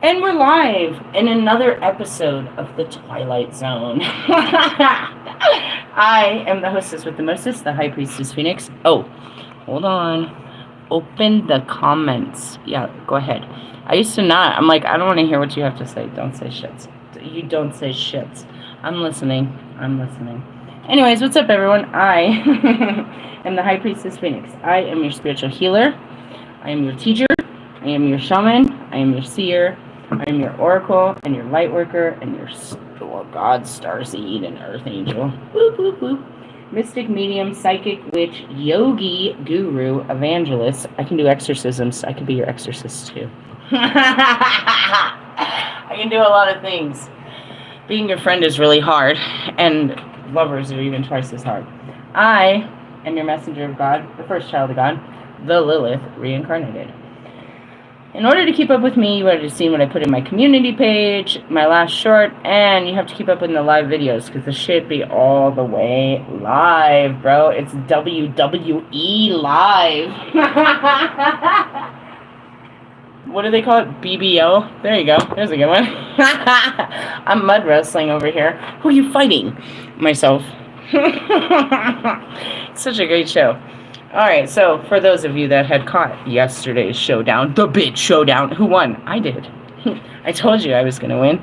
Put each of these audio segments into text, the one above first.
And we're live in another episode of The Twilight Zone. I am the hostess with the mostest, the High Priestess Phoenix. Oh, hold on. Open the comments. Yeah, go ahead. I used to not. I'm like, I don't want to hear what you have to say. Don't say shits. You don't say shits. I'm listening. Anyways, what's up, everyone? I am the High Priestess Phoenix. I am your spiritual healer. I am your teacher. I am your shaman. I am your seer. I am your oracle and your light worker and your god, starseed, and earth angel. Whoop, whoop, whoop. Mystic, medium, psychic, witch, yogi, guru, evangelist. I can do exorcisms. I can be your exorcist too. I can do a lot of things. Being your friend is really hard, and lovers are even twice as hard. I am your messenger of God, the first child of God, the Lilith reincarnated. In order to keep up with me, you would have seen what I put in my community page, my last short, and you have to keep up with the live videos, because the shit be all the way live, bro. It's WWE live. What do they call it? BBO? There you go. There's a good one. I'm mud wrestling over here. Who are you fighting? Myself. It's such a great show. Alright, so for those of you that had caught yesterday's showdown, the big showdown, who won? I did. I told you I was going to win.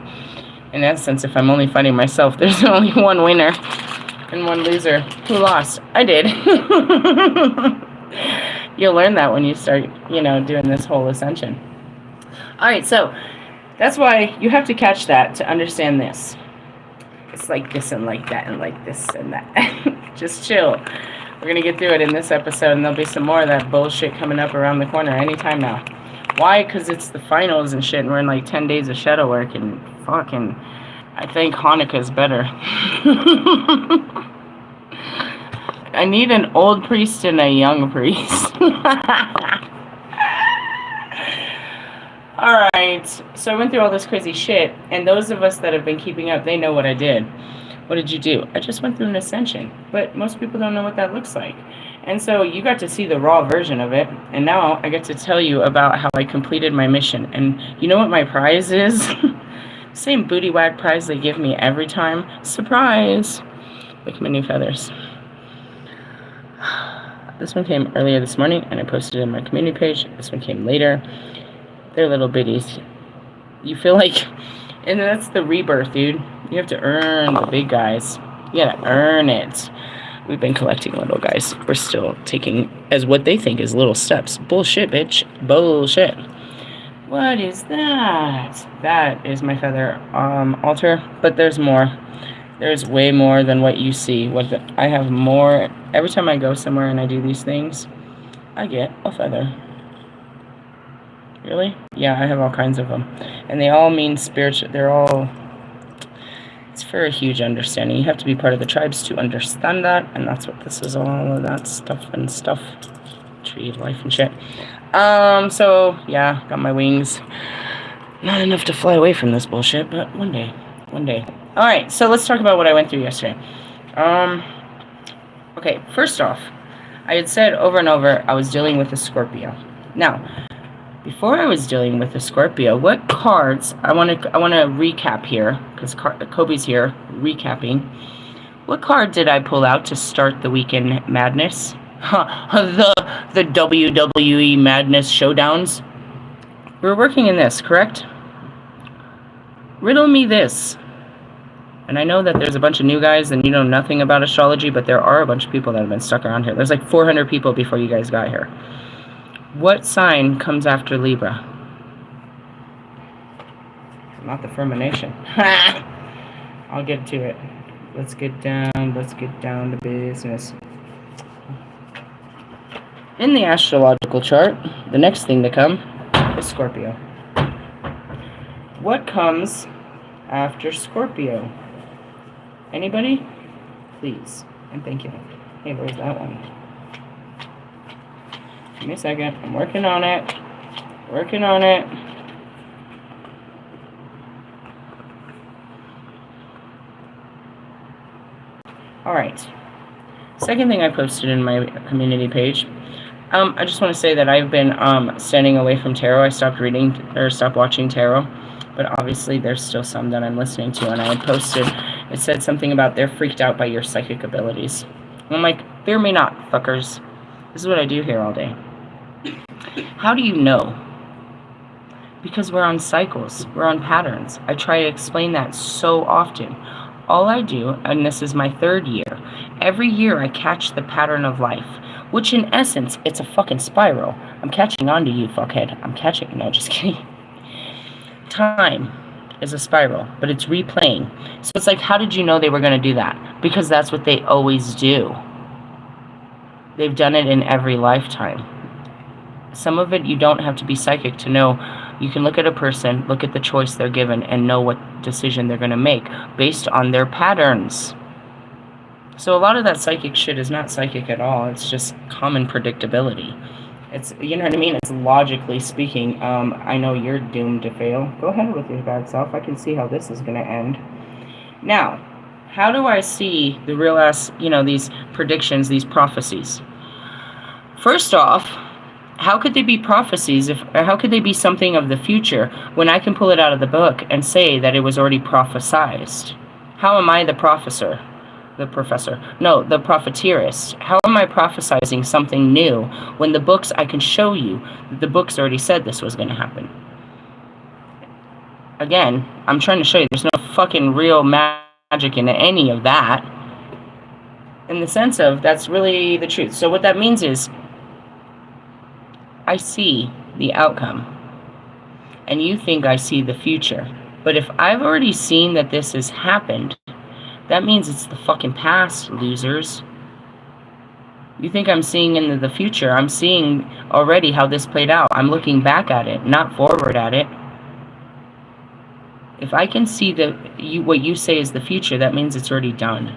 In essence, if I'm only fighting myself, there's only one winner and one loser. Who lost? I did. You'll learn that when you start, doing this whole ascension. Alright, so that's why you have to catch that to understand this. It's like this and like that and like this and that. Just chill. We're going to get through it in this episode, and there'll be some more of that bullshit coming up around the corner anytime now. Why? Because it's the finals and shit, and we're in like 10 days of shadow work, and fucking, I think Hanukkah's better. I need an old priest and a young priest. Alright, so I went through all this crazy shit, and those of us that have been keeping up, they know what I did. What did you do? I just went through an ascension, but most people don't know what that looks like. And so you got to see the raw version of it, and now I get to tell you about how I completed my mission. And you know what my prize is? Same booty whack prize they give me every time. Surprise! Look at my new feathers. This one came earlier this morning, and I posted it in my community page. This one came later. They're little bitties. You feel like... And that's the rebirth, dude. You have to earn the big guys. You gotta earn it. We've been collecting little guys. We're still taking as what they think is little steps. Bullshit, bitch. Bullshit. What is that? That is my feather altar. But there's more. There's way more than what you see. I have more. Every time I go somewhere and I do these things, I get a feather. Really? Yeah, I have all kinds of them. And they all mean spiritual. It's for a huge understanding. You have to be part of the tribes to understand that. And that's what this is, all of that stuff. Tree of life and shit. So, yeah, got my wings. Not enough to fly away from this bullshit, but one day. Alright, so let's talk about what I went through yesterday. Okay, first off, I had said over and over I was dealing with a Scorpio. Now, before I was dealing with the Scorpio, what cards, I want to recap here, because Kobe's here, recapping. What card did I pull out to start the weekend madness? The WWE Madness Showdowns? We're working in this, correct? Riddle me this. And I know that there's a bunch of new guys and you know nothing about astrology, but there are a bunch of people that have been stuck around here. There's like 400 people before you guys got here. What sign comes after Libra? Not the Firmination. I'll get to it. Let's get down to business. In the astrological chart, the next thing to come is Scorpio. What comes after Scorpio? Anybody? Please. And thank you. Hey, where's that one? Give me a second. I'm working on it. Alright. Second thing I posted in my community page. I just want to say that I've been standing away from tarot. I stopped watching tarot. but obviously there's still some that I'm listening to. And I had posted, it said something about they're freaked out by your psychic abilities. And I'm like, fear me not, fuckers. This is what I do here all day. How do you know? Because we're on cycles, we're on patterns. I try to explain that so often. All I do, and this is my 3rd year, every year I catch the pattern of life, which in essence, it's a fucking spiral. I'm catching on to you, fuckhead. I'm catching, no, just kidding. Time is a spiral, but it's replaying. So it's like, how did you know they were going to do that? Because that's what they always do. They've done it in every lifetime. Some of it you don't have to be psychic to know. You can look at a person, look at the choice they're given, and know what decision they're going to make based on their patterns. So a lot of that psychic shit is not psychic at all. It's just common predictability. It's, you know what I mean? It's logically speaking. I know you're doomed to fail. Go ahead with your bad self. I can see how this is going to end. Now, how do I see the real ass, these predictions, these prophecies? First off, how could they be prophecies how could they be something of the future when I can pull it out of the book and say that it was already prophesized? How am I the professor? The propheteerist. How am I prophesizing something new when the books, I can show you that the books already said this was going to happen? Again, I'm trying to show you there's no fucking real magic in any of that. In the sense of, that's really the truth. So what that means is, I see the outcome, and you think I see the future. But if I've already seen that this has happened, that means it's the fucking past, losers. You think I'm seeing into the future. I'm seeing already how this played out. I'm looking back at it, not forward at it. If I can see what you say is the future, that means it's already done.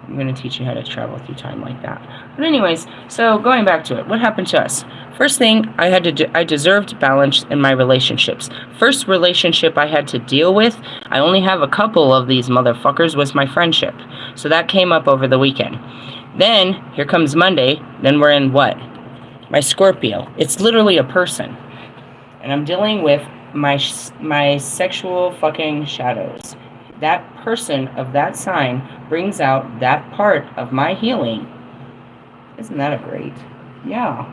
I'm going to teach you how to travel through time like that. But anyways, so going back to it, what happened to us? First thing, I deserved balance in my relationships. First relationship I had to deal with, I only have a couple of these motherfuckers, was my friendship. So that came up over the weekend. Then, here comes Monday, then we're in what? My Scorpio. It's literally a person. And I'm dealing with my sexual fucking shadows. That person of that sign brings out that part of my healing. Isn't that a great? Yeah.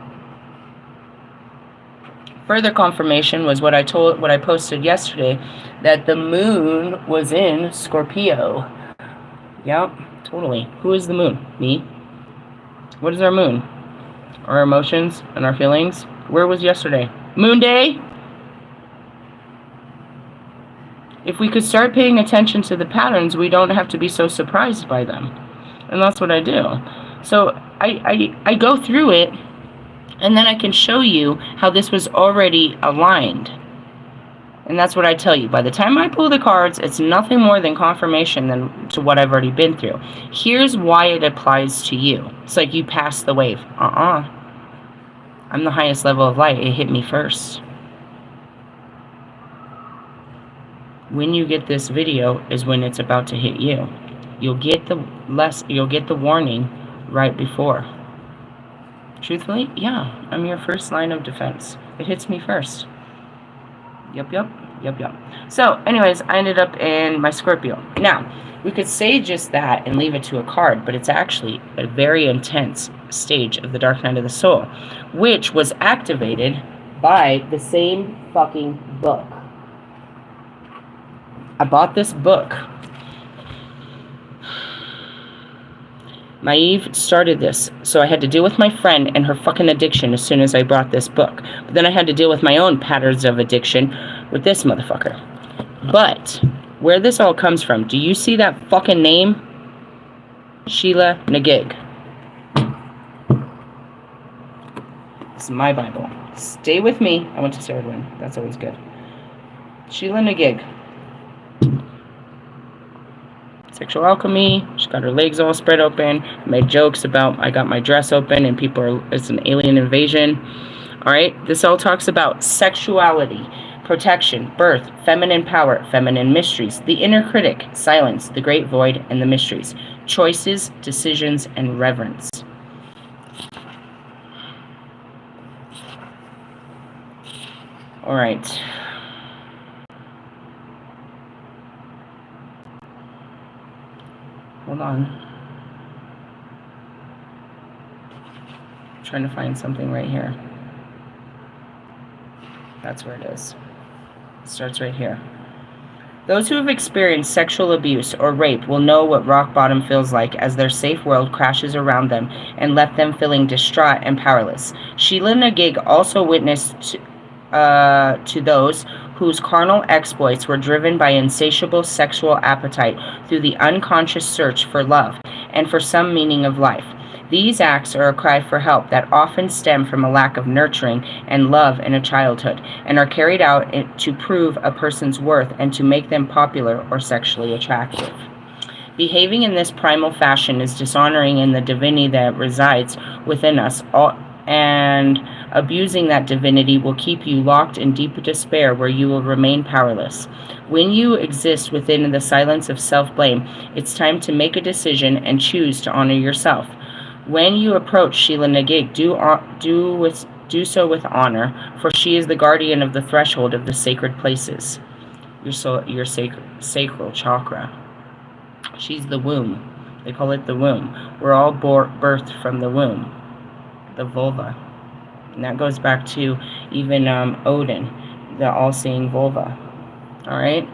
Further confirmation was what I posted yesterday, that the moon was in Scorpio. Yep, totally. Who is the moon? Me. What is our moon? Our emotions and our feelings. Where was yesterday? Moon day? If we could start paying attention to the patterns, we don't have to be so surprised by them. And that's what I do. So I go through it, and then I can show you how this was already aligned. And that's what I tell you. By the time I pull the cards, it's nothing more than confirmation than to what I've already been through. Here's why it applies to you. It's like you passed the wave. I'm the highest level of light. It hit me first. When you get this video is when it's about to hit you. You'll get the warning right before. Truthfully, yeah, I'm your first line of defense. It hits me first. Yep. So, anyways, I ended up in my Scorpio. Now, we could say just that and leave it to a card, but it's actually a very intense stage of the Dark Night of the Soul, which was activated by the same fucking book. I bought this book. Maeve started this, so I had to deal with my friend and her fucking addiction as soon as I brought this book. But then I had to deal with my own patterns of addiction with this motherfucker. But where this all comes from, do you see that fucking name? Sheila Nagig. This is my Bible. Stay with me. I went to Sarah. That's always good. Sheila Nagig. Sexual alchemy. She got her legs all spread open. Made jokes about I got my dress open and it's an alien invasion. Alright, this all talks about sexuality, protection, birth, feminine power, feminine mysteries, the inner critic, silence, the great void, and the mysteries, choices, decisions, and reverence. All right. Hold on. I'm trying to find something right here. That's where it is. It starts right here. Those who have experienced sexual abuse or rape will know what rock bottom feels like as their safe world crashes around them and left them feeling distraught and powerless. Sheila Nagig also witnessed to those whose carnal exploits were driven by insatiable sexual appetite through the unconscious search for love and for some meaning of life. These acts are a cry for help that often stem from a lack of nurturing and love in a childhood and are carried out to prove a person's worth and to make them popular or sexually attractive. Behaving in this primal fashion is dishonoring in the divinity that resides within us, and abusing that divinity will keep you locked in deep despair where you will remain powerless. When you exist within the silence of self-blame, it's time to make a decision and choose to honor yourself. When you approach Sheila Nagig, do so with honor, for she is the guardian of the threshold of the sacred places, your sacral chakra. She's the womb. They call it the womb. We're all birthed from the womb, the vulva. And that goes back to even Odin, the all-seeing vulva. All right?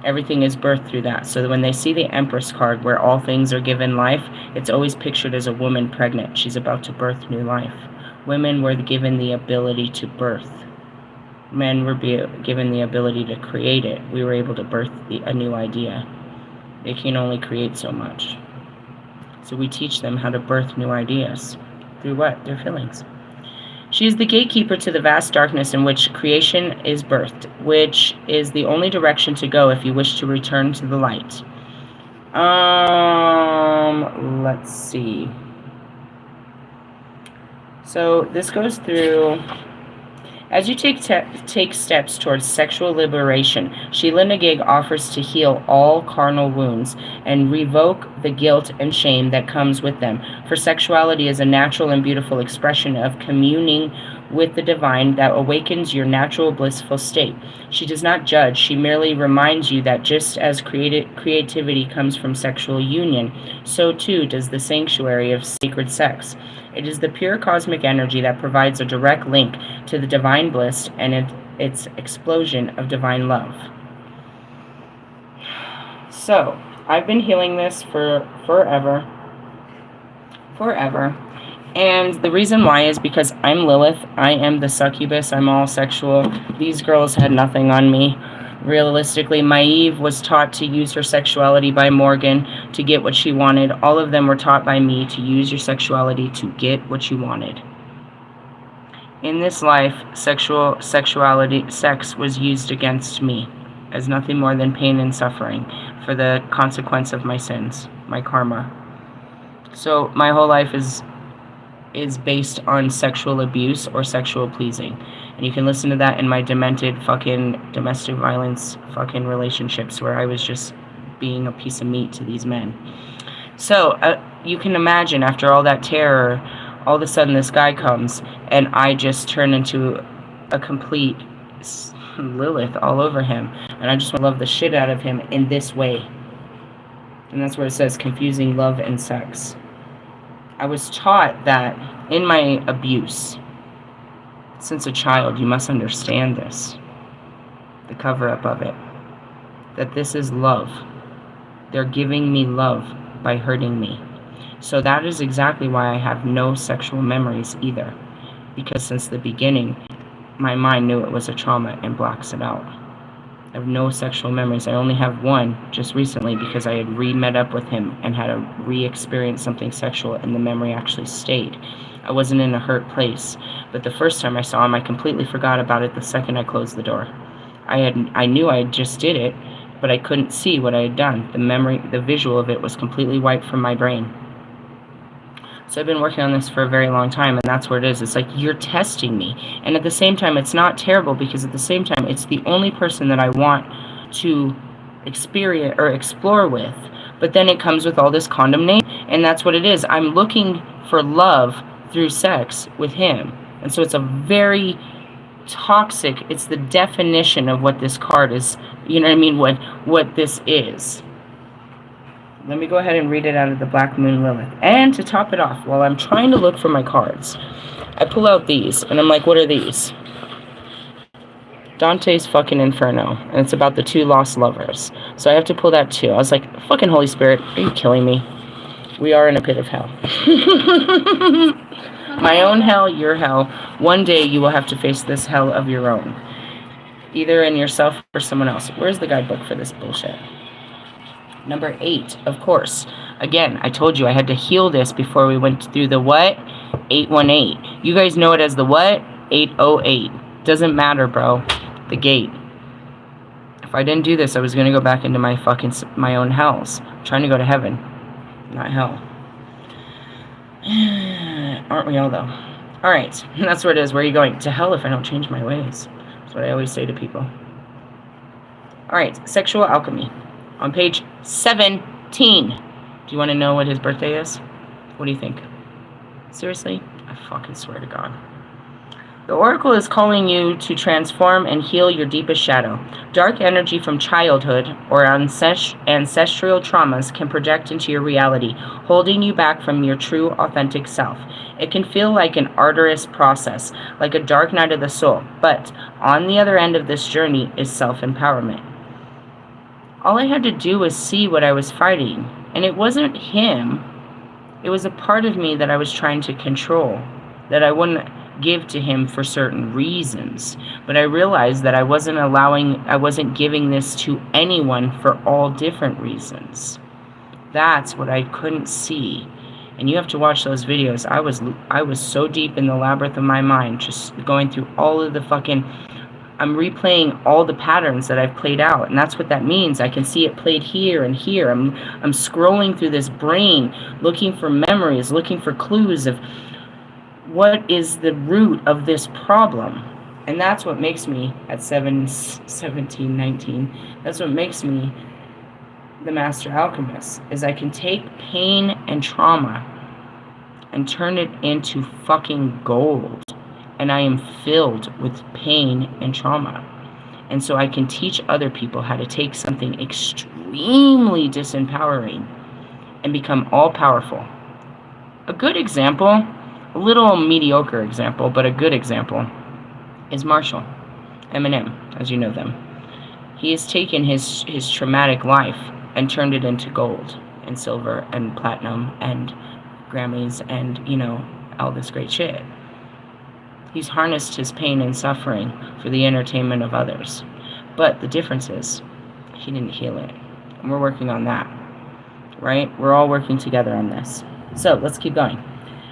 Everything is birthed through that. So that when they see the Empress card where all things are given life, it's always pictured as a woman pregnant. She's about to birth new life. Women were given the ability to birth. Men were given the ability to create it. We were able to birth a new idea. They can only create so much. So we teach them how to birth new ideas. Through what? Their feelings. She is the gatekeeper to the vast darkness in which creation is birthed, which is the only direction to go if you wish to return to the light. Let's see. So this goes through. As you take steps towards sexual liberation, Sheila Nagig offers to heal all carnal wounds and revoke the guilt and shame that comes with them. For sexuality is a natural and beautiful expression of communing with the divine that awakens your natural blissful state. She does not judge. She merely reminds you that just as creativity comes from sexual union, so too does the sanctuary of sacred sex. It is the pure cosmic energy that provides a direct link to the divine bliss and its explosion of divine love. So, I've been healing this for forever. And the reason why is because I'm Lilith. I am the succubus. I'm all sexual. These girls had nothing on me. Realistically, Maeve was taught to use her sexuality by Morgan to get what she wanted. All of them were taught by me to use your sexuality to get what you wanted. In this life, sex was used against me as nothing more than pain and suffering for the consequence of my sins, my karma. So my whole life is based on sexual abuse or sexual pleasing. And you can listen to that in my demented fucking domestic violence fucking relationships where I was just being a piece of meat to these men. So you can imagine after all that terror, all of a sudden this guy comes and I just turn into a complete Lilith all over him. And I just want to love the shit out of him in this way. And that's where it says confusing love and sex. I was taught that in my abuse, since a child, you must understand this, the cover-up of it, that this is love. They're giving me love by hurting me. So that is exactly why I have no sexual memories either, because since the beginning, my mind knew it was a trauma and blocks it out. I have no sexual memories. I only have one just recently because I had met up with him and had to re-experience something sexual, and the memory actually stayed. I wasn't in a hurt place, but the first time I saw him, I completely forgot about it the second I closed the door. I knew I just did it, but I couldn't see what I had done. The visual of it was completely wiped from my brain. So I've been working on this for a very long time, and that's where it is. It's like, you're testing me. And at the same time, it's not terrible, because at the same time, it's the only person that I want to experience or explore with. But then it comes with all this condemnation, and that's what it is. I'm looking for love through sex with him. And so it's a very toxic. It's the definition of what this card is. You know what I mean? What this is. Let me go ahead and read it out of the Black Moon Lilith. And to top it off, while I'm trying to look for my cards, I pull out these, and I'm like, what are these? Dante's fucking Inferno, and it's about the two lost lovers. So I have to pull that too. I was like, fucking Holy Spirit, are you killing me? We are in a pit of hell. My own hell, your hell. One day you will have to face this hell of your own. Either in yourself or someone else. Where's the guidebook for this bullshit? Number 8, of course. Again, I told you I had to heal this before we went through the what? 818. You guys know it as the what? 808. Doesn't matter, bro. The gate. If I didn't do this, I was going to go back into my own hells. I'm trying to go to heaven, not hell. Aren't we all, though? Alright, that's where it is. Where are you going? To hell if I don't change my ways. That's what I always say to people. Alright, sexual alchemy. On page 17. Do you want to know what his birthday is? What do you think? Seriously? I fucking swear to God. The Oracle is calling you to transform and heal your deepest shadow. Dark energy from childhood or ancestral traumas can project into your reality, holding you back from your true, authentic self. It can feel like an arduous process, like a dark night of the soul, but on the other end of this journey is self-empowerment. All I had to do was see what I was fighting, and it wasn't him. It was a part of me that I was trying to control, that I wouldn't give to him for certain reasons. But I realized that I wasn't giving this to anyone for all different reasons. That's what I couldn't see. And you have to watch those videos. I was so deep in the labyrinth of my mind, just going through all of the fucking... I'm replaying all the patterns that I've played out, and that's what that means. I can see it played here and here. I'm scrolling through this brain, looking for memories, looking for clues of what is the root of this problem. And that's what makes me, at 17, 19, that's what makes me the Master Alchemist, is I can take pain and trauma and turn it into fucking gold. And I am filled with pain and trauma. And so I can teach other people how to take something extremely disempowering and become all-powerful. A good example, a little mediocre example, but a good example, is Marshall, Eminem, as you know them. He has taken his traumatic life and turned it into gold and silver and platinum and Grammys and, you know, all this great shit. He's harnessed his pain and suffering for the entertainment of others. But the difference is, he didn't heal it. And we're working on that. Right? We're all working together on this. So, let's keep going.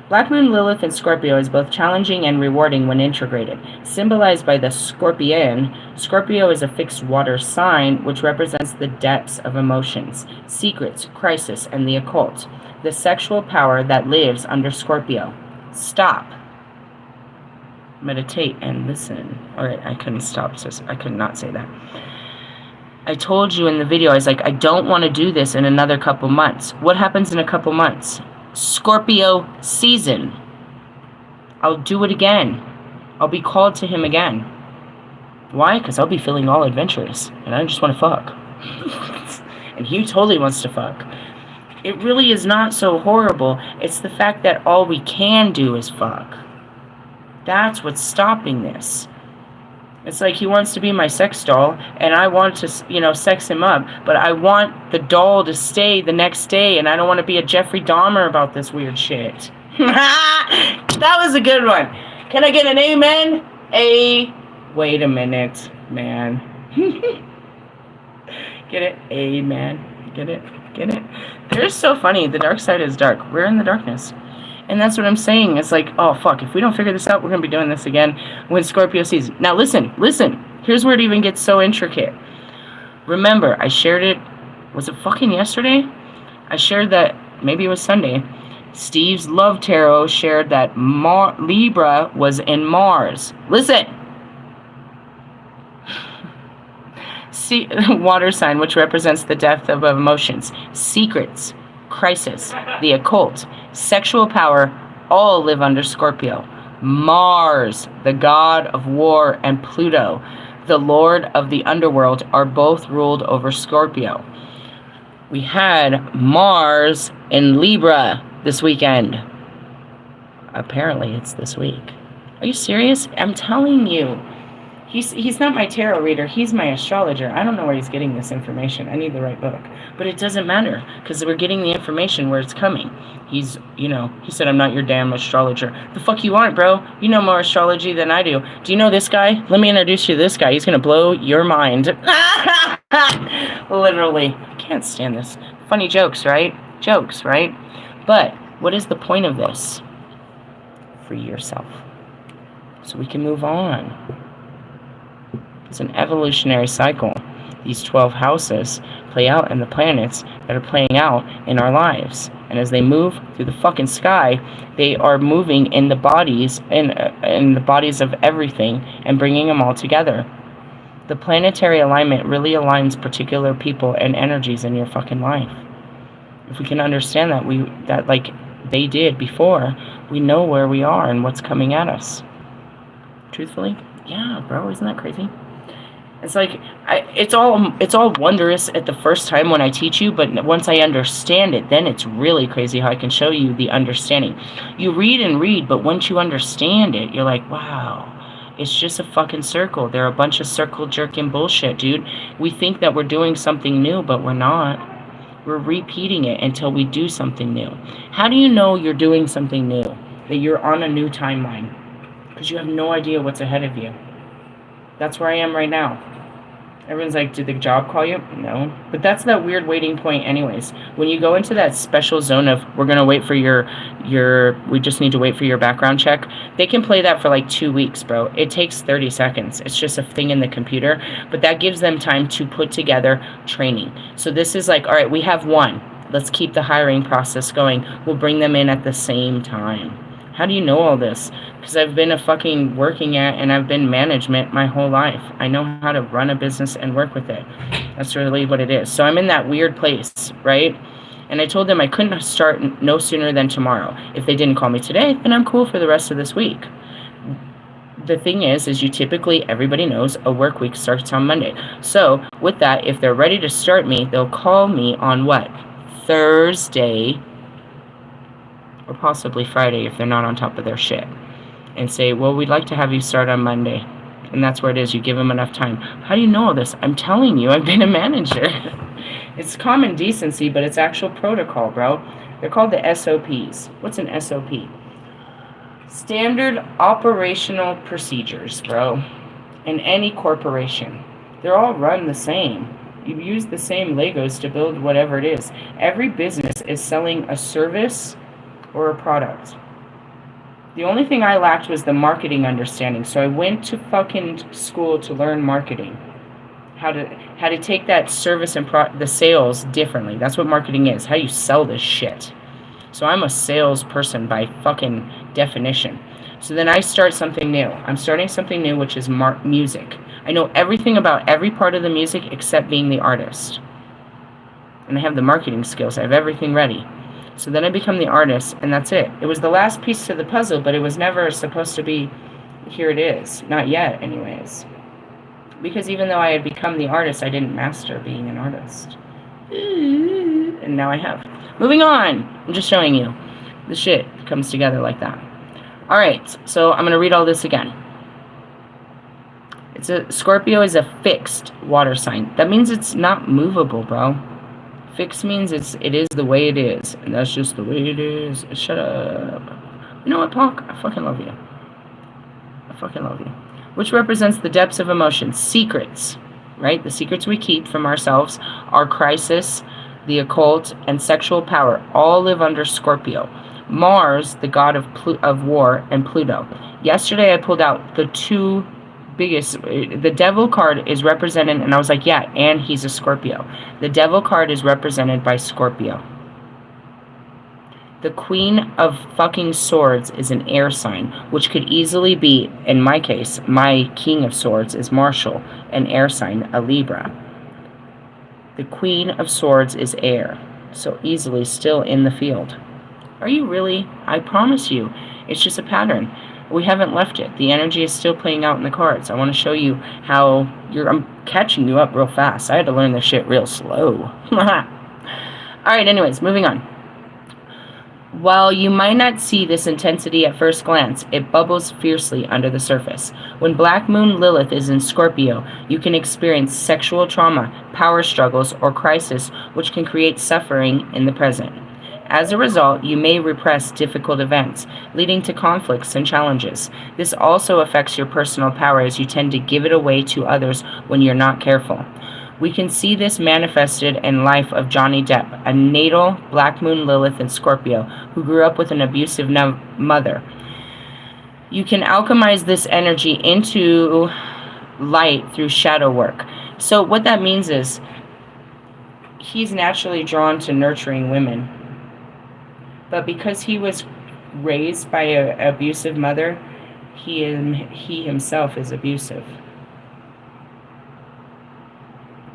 Black Moon Lilith in Scorpio is both challenging and rewarding when integrated. Symbolized by the scorpion, Scorpio is a fixed water sign which represents the depths of emotions, secrets, crisis, and the occult. The sexual power that lives under Scorpio. Stop. Meditate and listen. Alright, I couldn't stop, sis. I could not say that. I told you in the video, I was like, I don't want to do this in another couple months. What happens in a couple months? Scorpio season. I'll do it again. I'll be called to him again. Why? Because I'll be feeling all adventurous. And I just want to fuck. And he totally wants to fuck. It really is not so horrible. It's the fact that all we can do is fuck. That's what's stopping this. It's like he wants to be my sex doll, and I want to, you know, sex him up, but I want the doll to stay the next day, and I don't want to be a Jeffrey Dahmer about this weird shit. That was a good one. Can I get an amen? Wait a minute, man. Get it? Amen. Get it? Get it? They're so funny. The dark side is dark. We're in the darkness. And that's what I'm saying. It's like, oh, fuck. If we don't figure this out, we're going to be doing this again when Scorpio season. Now, listen. Here's where it even gets so intricate. Remember, I shared it. Was it fucking yesterday? I shared that, maybe it was Sunday. Steve's Love Tarot shared that Libra was in Mars. Listen. See, water sign, which represents the depth of emotions. Secrets. Crisis, the occult, sexual power, all live under Scorpio. Mars, the god of war, and Pluto, the lord of the underworld, are both ruled over Scorpio. We had Mars in Libra this weekend. Apparently, it's this week. Are you serious? I'm telling you. He's not my tarot reader. He's my astrologer. I don't know where he's getting this information. I need the right book. But it doesn't matter, because we're getting the information where it's coming. He said, I'm not your damn astrologer. The fuck you aren't, bro. You know more astrology than I do. Do you know this guy? Let me introduce you to this guy. He's going to blow your mind. Literally. Can't stand this. Funny jokes, right? Jokes, right? But what is the point of this? Free yourself, so we can move on. It's an evolutionary cycle. These 12 houses play out in the planets that are playing out in our lives. And as they move through the fucking sky, they are moving in the bodies, in the bodies of everything, and bringing them all together. The planetary alignment really aligns particular people and energies in your fucking life. If we can understand that like they did before, we know where we are and what's coming at us. Truthfully, yeah, bro, isn't that crazy? It's like, it's all wondrous at the first time when I teach you, but once I understand it, then it's really crazy how I can show you the understanding. You read and read, but once you understand it, you're like, wow, it's just a fucking circle. They're a bunch of circle jerking bullshit, dude. We think that we're doing something new, but we're not. We're repeating it until we do something new. How do you know you're doing something new? That you're on a new timeline? Because you have no idea what's ahead of you. That's where I am right now. Everyone's like, did the job call you? No. But that's that weird waiting point anyways. When you go into that special zone of, we're going to wait for we just need to wait for your background check, they can play that for like 2 weeks, bro. It takes 30 seconds. It's just a thing in the computer. But that gives them time to put together training. So this is like, all right, we have one. Let's keep the hiring process going. We'll bring them in at the same time. How do you know all this? Because I've been and I've been management my whole life. I know how to run a business and work with it. That's really what it is. So I'm in that weird place, right? And I told them I couldn't start no sooner than tomorrow. If they didn't call me today, then I'm cool for the rest of this week. The thing is you typically, everybody knows, a work week starts on Monday. So with that, if they're ready to start me, they'll call me on what? Thursday, or possibly Friday if they're not on top of their shit, and say, well, we'd like to have you start on Monday. And that's where it is. You give them enough time. How do you know all this? I'm telling you, I've been a manager. It's common decency, but it's actual protocol, bro. They're called the SOPs. What's an SOP? Standard operational procedures, bro. In any corporation. They're all run the same. You use the same Legos to build whatever it is. Every business is selling a service or a product. The only thing I lacked was the marketing understanding. So I went to fucking school to learn marketing. How to take that service and the sales differently. That's what marketing is. How you sell this shit. So I'm a salesperson by fucking definition. So then I start something new. I'm starting something new, which is music. I know everything about every part of the music except being the artist. And I have the marketing skills. I have everything ready. So then I become the artist, and that's it. It was the last piece to the puzzle, but it was never supposed to be, here it is. Not yet, anyways. Because even though I had become the artist, I didn't master being an artist. And now I have. Moving on. I'm just showing you. The shit comes together like that. Alright, so I'm going to read all this again. Scorpio is a fixed water sign. That means it's not movable, bro. Fixed means it is the way it is. And that's just the way it is. Shut up. You know what, Pac? I fucking love you. I fucking love you. Which represents the depths of emotion. Secrets. Right? The secrets we keep from ourselves. Our crisis, the occult, and sexual power all live under Scorpio. Mars, the god of war, and Pluto. Yesterday I pulled out the two biggest. The devil card is represented, and I was like, yeah, and he's a Scorpio. The devil card is represented by Scorpio. The Queen of fucking Swords is an air sign, which could easily be, in my case, my King of Swords is Marshall, an air sign, a Libra. The Queen of Swords is air, so easily still in the field. Are you really? I promise you. It's just a pattern. We haven't left it. The energy is still playing out in the cards. I want to show you how I'm catching you up real fast. I had to learn this shit real slow. Alright, anyways, moving on. While you might not see this intensity at first glance, it bubbles fiercely under the surface. When Black Moon Lilith is in Scorpio, you can experience sexual trauma, power struggles, or crisis, which can create suffering in the present. As a result, you may repress difficult events, leading to conflicts and challenges. This also affects your personal power as you tend to give it away to others when you're not careful. We can see this manifested in life of Johnny Depp, a natal Black Moon Lilith in Scorpio, who grew up with an abusive mother. You can alchemize this energy into light through shadow work. So what that means is he's naturally drawn to nurturing women. But because he was raised by an abusive mother, he himself is abusive.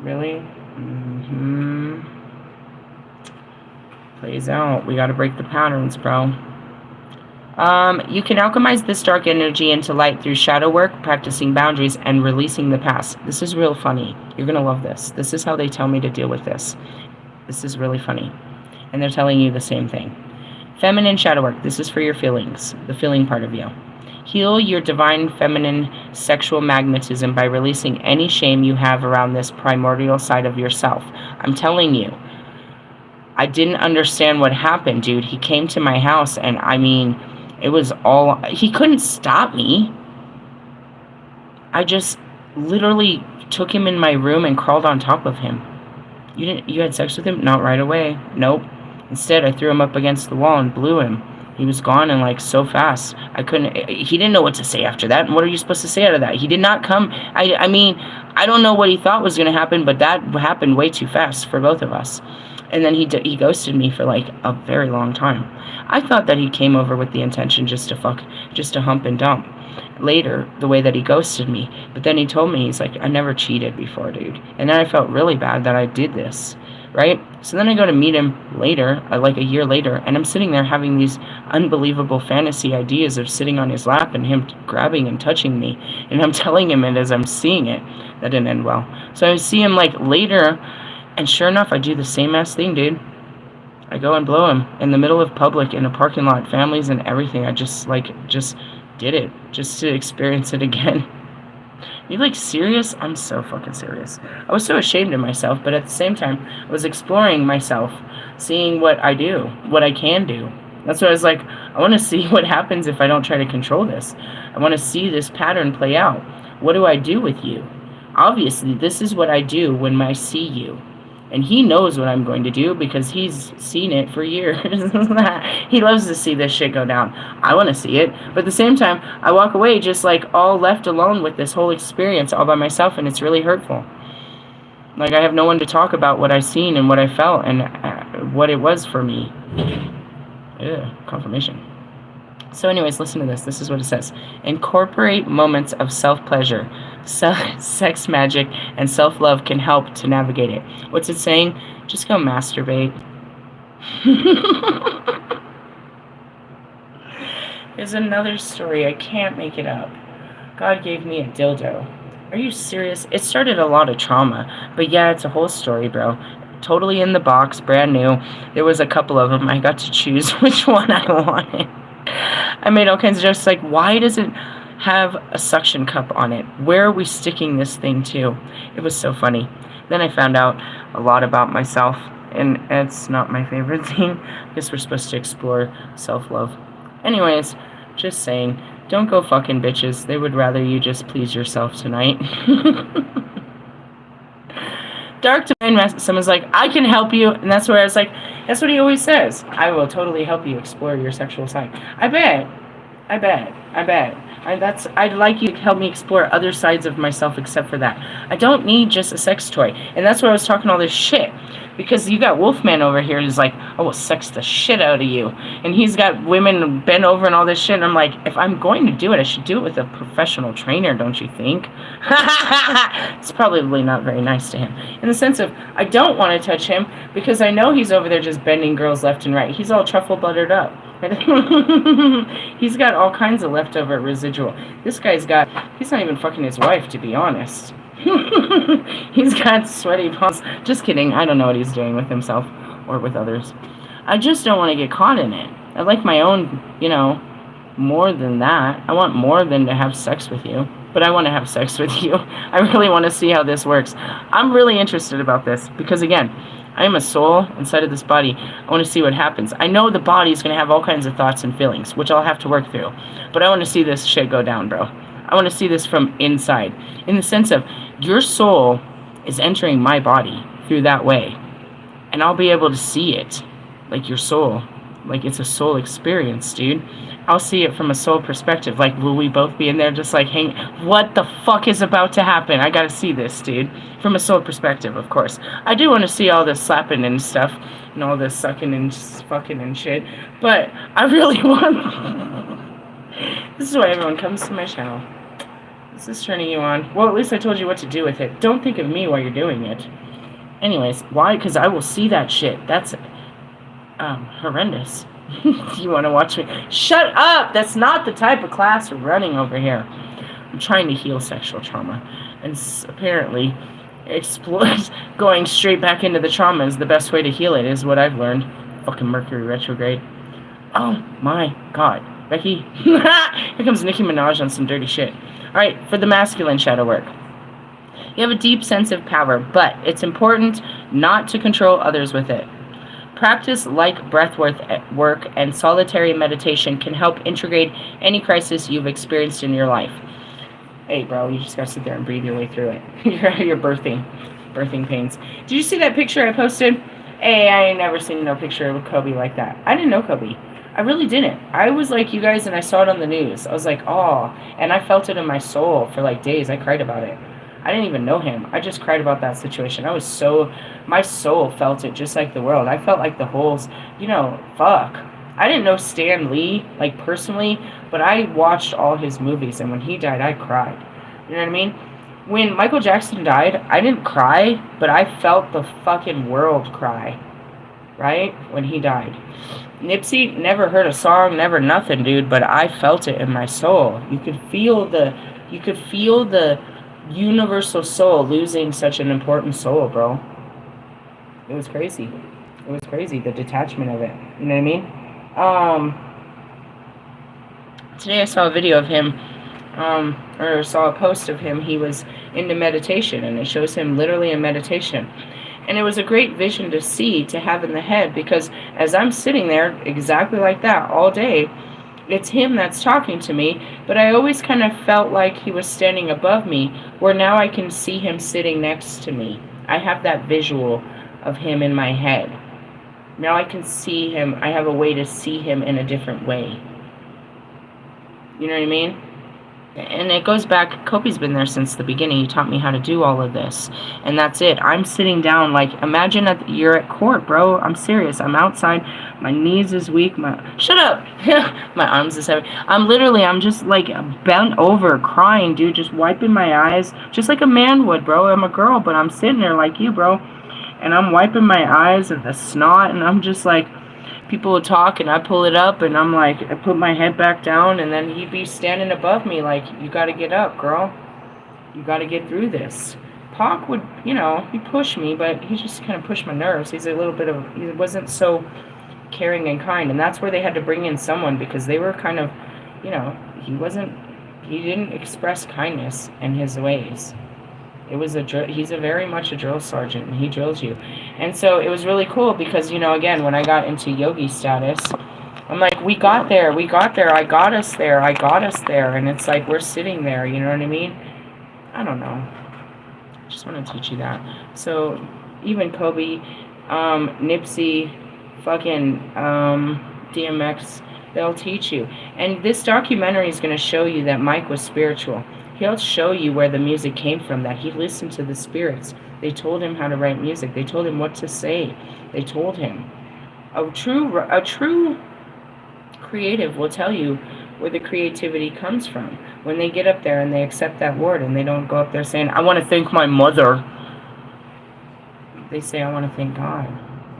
Really? Plays out. We gotta break the patterns, bro. You can alchemize this dark energy into light through shadow work, practicing boundaries, and releasing the past. This is real funny. You're gonna love this. This is how they tell me to deal with this. This is really funny. And they're telling you the same thing. Feminine shadow work. This is for your feelings, the feeling part of you. Heal your divine feminine sexual magnetism by releasing any shame you have around this primordial side of yourself. I'm telling you, I didn't understand what happened, dude. He came to my house and I mean, it was all, he couldn't stop me. I just literally took him in my room and crawled on top of him. You had sex with him? Not right away. Nope. Instead, I threw him up against the wall and blew him. He was gone and like so fast. He didn't know what to say after that. And what are you supposed to say out of that? He did not come. I mean, I don't know what he thought was going to happen, but that happened way too fast for both of us. And then he ghosted me for like a very long time. I thought that he came over with the intention just to hump and dump. Later, the way that he ghosted me. But then he told me, he's like, I never cheated before, dude. And then I felt really bad that I did this. Right? So then I go to meet him later, like a year later, and I'm sitting there having these unbelievable fantasy ideas of sitting on his lap and him grabbing and touching me. And I'm telling him it as I'm seeing it. That didn't end well. So I see him like later, and sure enough, I do the same ass thing, dude. I go and blow him in the middle of public, in a parking lot, families and everything. I just did it, just to experience it again. You like serious? I'm so fucking serious. I was so ashamed of myself, but at the same time, I was exploring myself, seeing what I do, what I can do. That's why I was like, I want to see what happens if I don't try to control this. I want to see this pattern play out. What do I do with you? Obviously, this is what I do when I see you. And he knows what I'm going to do because he's seen it for years. He loves to see this shit go down. I want to see it. But at the same time, I walk away just like all left alone with this whole experience all by myself, and it's really hurtful. Like I have no one to talk about what I seen and what I felt and what it was for me. Confirmation. So anyways, listen to this. This is what it says. Incorporate moments of self-pleasure. Sex magic and self-love can help to navigate it. What's it saying? Just go masturbate. There's another story. I can't make it up. God gave me a dildo. Are you serious? It started a lot of trauma. But yeah, it's a whole story, bro. Totally in the box, brand new. There was a couple of them. I got to choose which one I wanted. I made all kinds of jokes like, why does it have a suction cup on it? Where are we sticking this thing to? It was so funny. Then I found out a lot about myself, and it's not my favorite thing. I guess we're supposed to explore self-love. Anyways, just saying, don't go fucking bitches. They would rather you just please yourself tonight. Dark Domain, someone's like, I can help you. And that's where I was like, that's what he always says. I will totally help you explore your sexual side. I bet. I'd like you to help me explore other sides of myself except for that. I don't need just a sex toy. And that's why I was talking all this shit. Because you got Wolfman over here who's like, I will sex the shit out of you. And he's got women bent over and all this shit. And I'm like, if I'm going to do it, I should do it with a professional trainer, don't you think? It's probably not very nice to him. In the sense of, I don't want to touch him because I know he's over there just bending girls left and right. He's all truffle buttered up. He's got all kinds of leftover residual. This guy's got, he's not even fucking his wife, to be honest. He's got sweaty palms. Just kidding. I don't know what he's doing with himself or with others. I just don't want to get caught in it. I like my own, you know, more than that. I want more than to have sex with you. But I want to have sex with you. I really want to see how this works. I'm really interested about this because, again, I am a soul inside of this body. I want to see what happens. I know the body is going to have all kinds of thoughts and feelings, which I'll have to work through. But I want to see this shit go down, bro. I want to see this from inside. In the sense of, your soul is entering my body through that way. And I'll be able to see it. Like your soul. Like it's a soul experience, dude. I'll see it from a soul perspective. Like, will we both be in there just like, hang? What the fuck is about to happen? I gotta see this, dude. From a soul perspective, of course. I do want to see all this slapping and stuff. And all this sucking and fucking and shit. But I really want... This is why everyone comes to my channel. This is turning you on. Well, at least I told you what to do with it. Don't think of me while you're doing it. Anyways, why? Because I will see that shit. That's horrendous. You want to watch me? Shut up! That's not the type of class we're running over here. I'm trying to heal sexual trauma. And apparently, going straight back into the trauma is the best way to heal it, is what I've learned. Fucking Mercury retrograde. Oh my god. Becky? Here comes Nicki Minaj on some dirty shit. Alright, for the masculine shadow work. You have a deep sense of power, but it's important not to control others with it. Practice like breathwork work and solitary meditation can help integrate any crisis you've experienced in your life. Hey, bro, you just gotta sit there and breathe your way through it. You're birthing pains. Did you see that picture I posted? Hey, I ain't never seen no picture of Kobe like that. I didn't know Kobe. I really didn't. I was like you guys, and I saw it on the news. I was like, oh, and I felt it in my soul for like days. I cried about it. I didn't even know him. I just cried about that situation. My soul felt it just like the world. I felt like the whole, you know, fuck. I didn't know Stan Lee, like, personally, but I watched all his movies, and when he died, I cried. You know what I mean? When Michael Jackson died, I didn't cry, but I felt the fucking world cry, right? When he died. Nipsey, never heard a song, never nothing, dude, but I felt it in my soul. You could feel the universal soul losing such an important soul, bro. It was crazy. It was crazy, the detachment of it. You know what I mean? Today I saw a video of him, or saw a post of him. He was into meditation, and it shows him literally in meditation. And it was a great vision to see, to have in the head, because as I'm sitting there exactly like that all day, it's him that's talking to me, but I always kind of felt like he was standing above me, where now I can see him sitting next to me. I have that visual of him in my head. Now I can see him. I have a way to see him in a different way. You know what I mean? And it goes back, Kobe's been there since the beginning. He taught me how to do all of this. And that's it. I'm sitting down, like, imagine you're at court, bro. I'm serious. I'm outside. My knees is weak. Shut up! My arms is heavy. I'm just, like, bent over, crying, dude. Just wiping my eyes. Just like a man would, bro. I'm a girl, but I'm sitting there like you, bro. And I'm wiping my eyes and the snot, and I'm just like, people would talk, and I pull it up, and I'm like, I put my head back down, and then he'd be standing above me like, you gotta get up, girl. You gotta get through this. Pac would, you know, he pushed me, but he just kind of pushed my nerves. He wasn't so caring and kind, and that's where they had to bring in someone, because they were kind of, you know, he didn't express kindness in his ways. He's very much a drill sergeant, and he drills you. And so it was really cool because, you know, again, when I got into yogi status, I'm like, we got there, I got us there, and it's like, we're sitting there, you know what I mean? I don't know. I just want to teach you that. So, even Kobe, Nipsey, fucking DMX, they'll teach you. And this documentary is going to show you that Mike was spiritual. He'll show you where the music came from, that he listened to the spirits. They told him how to write music. They told him what to say. They told him. A true creative will tell you where the creativity comes from. When they get up there and they accept that word, and they don't go up there saying, I want to thank my mother. They say, I want to thank God.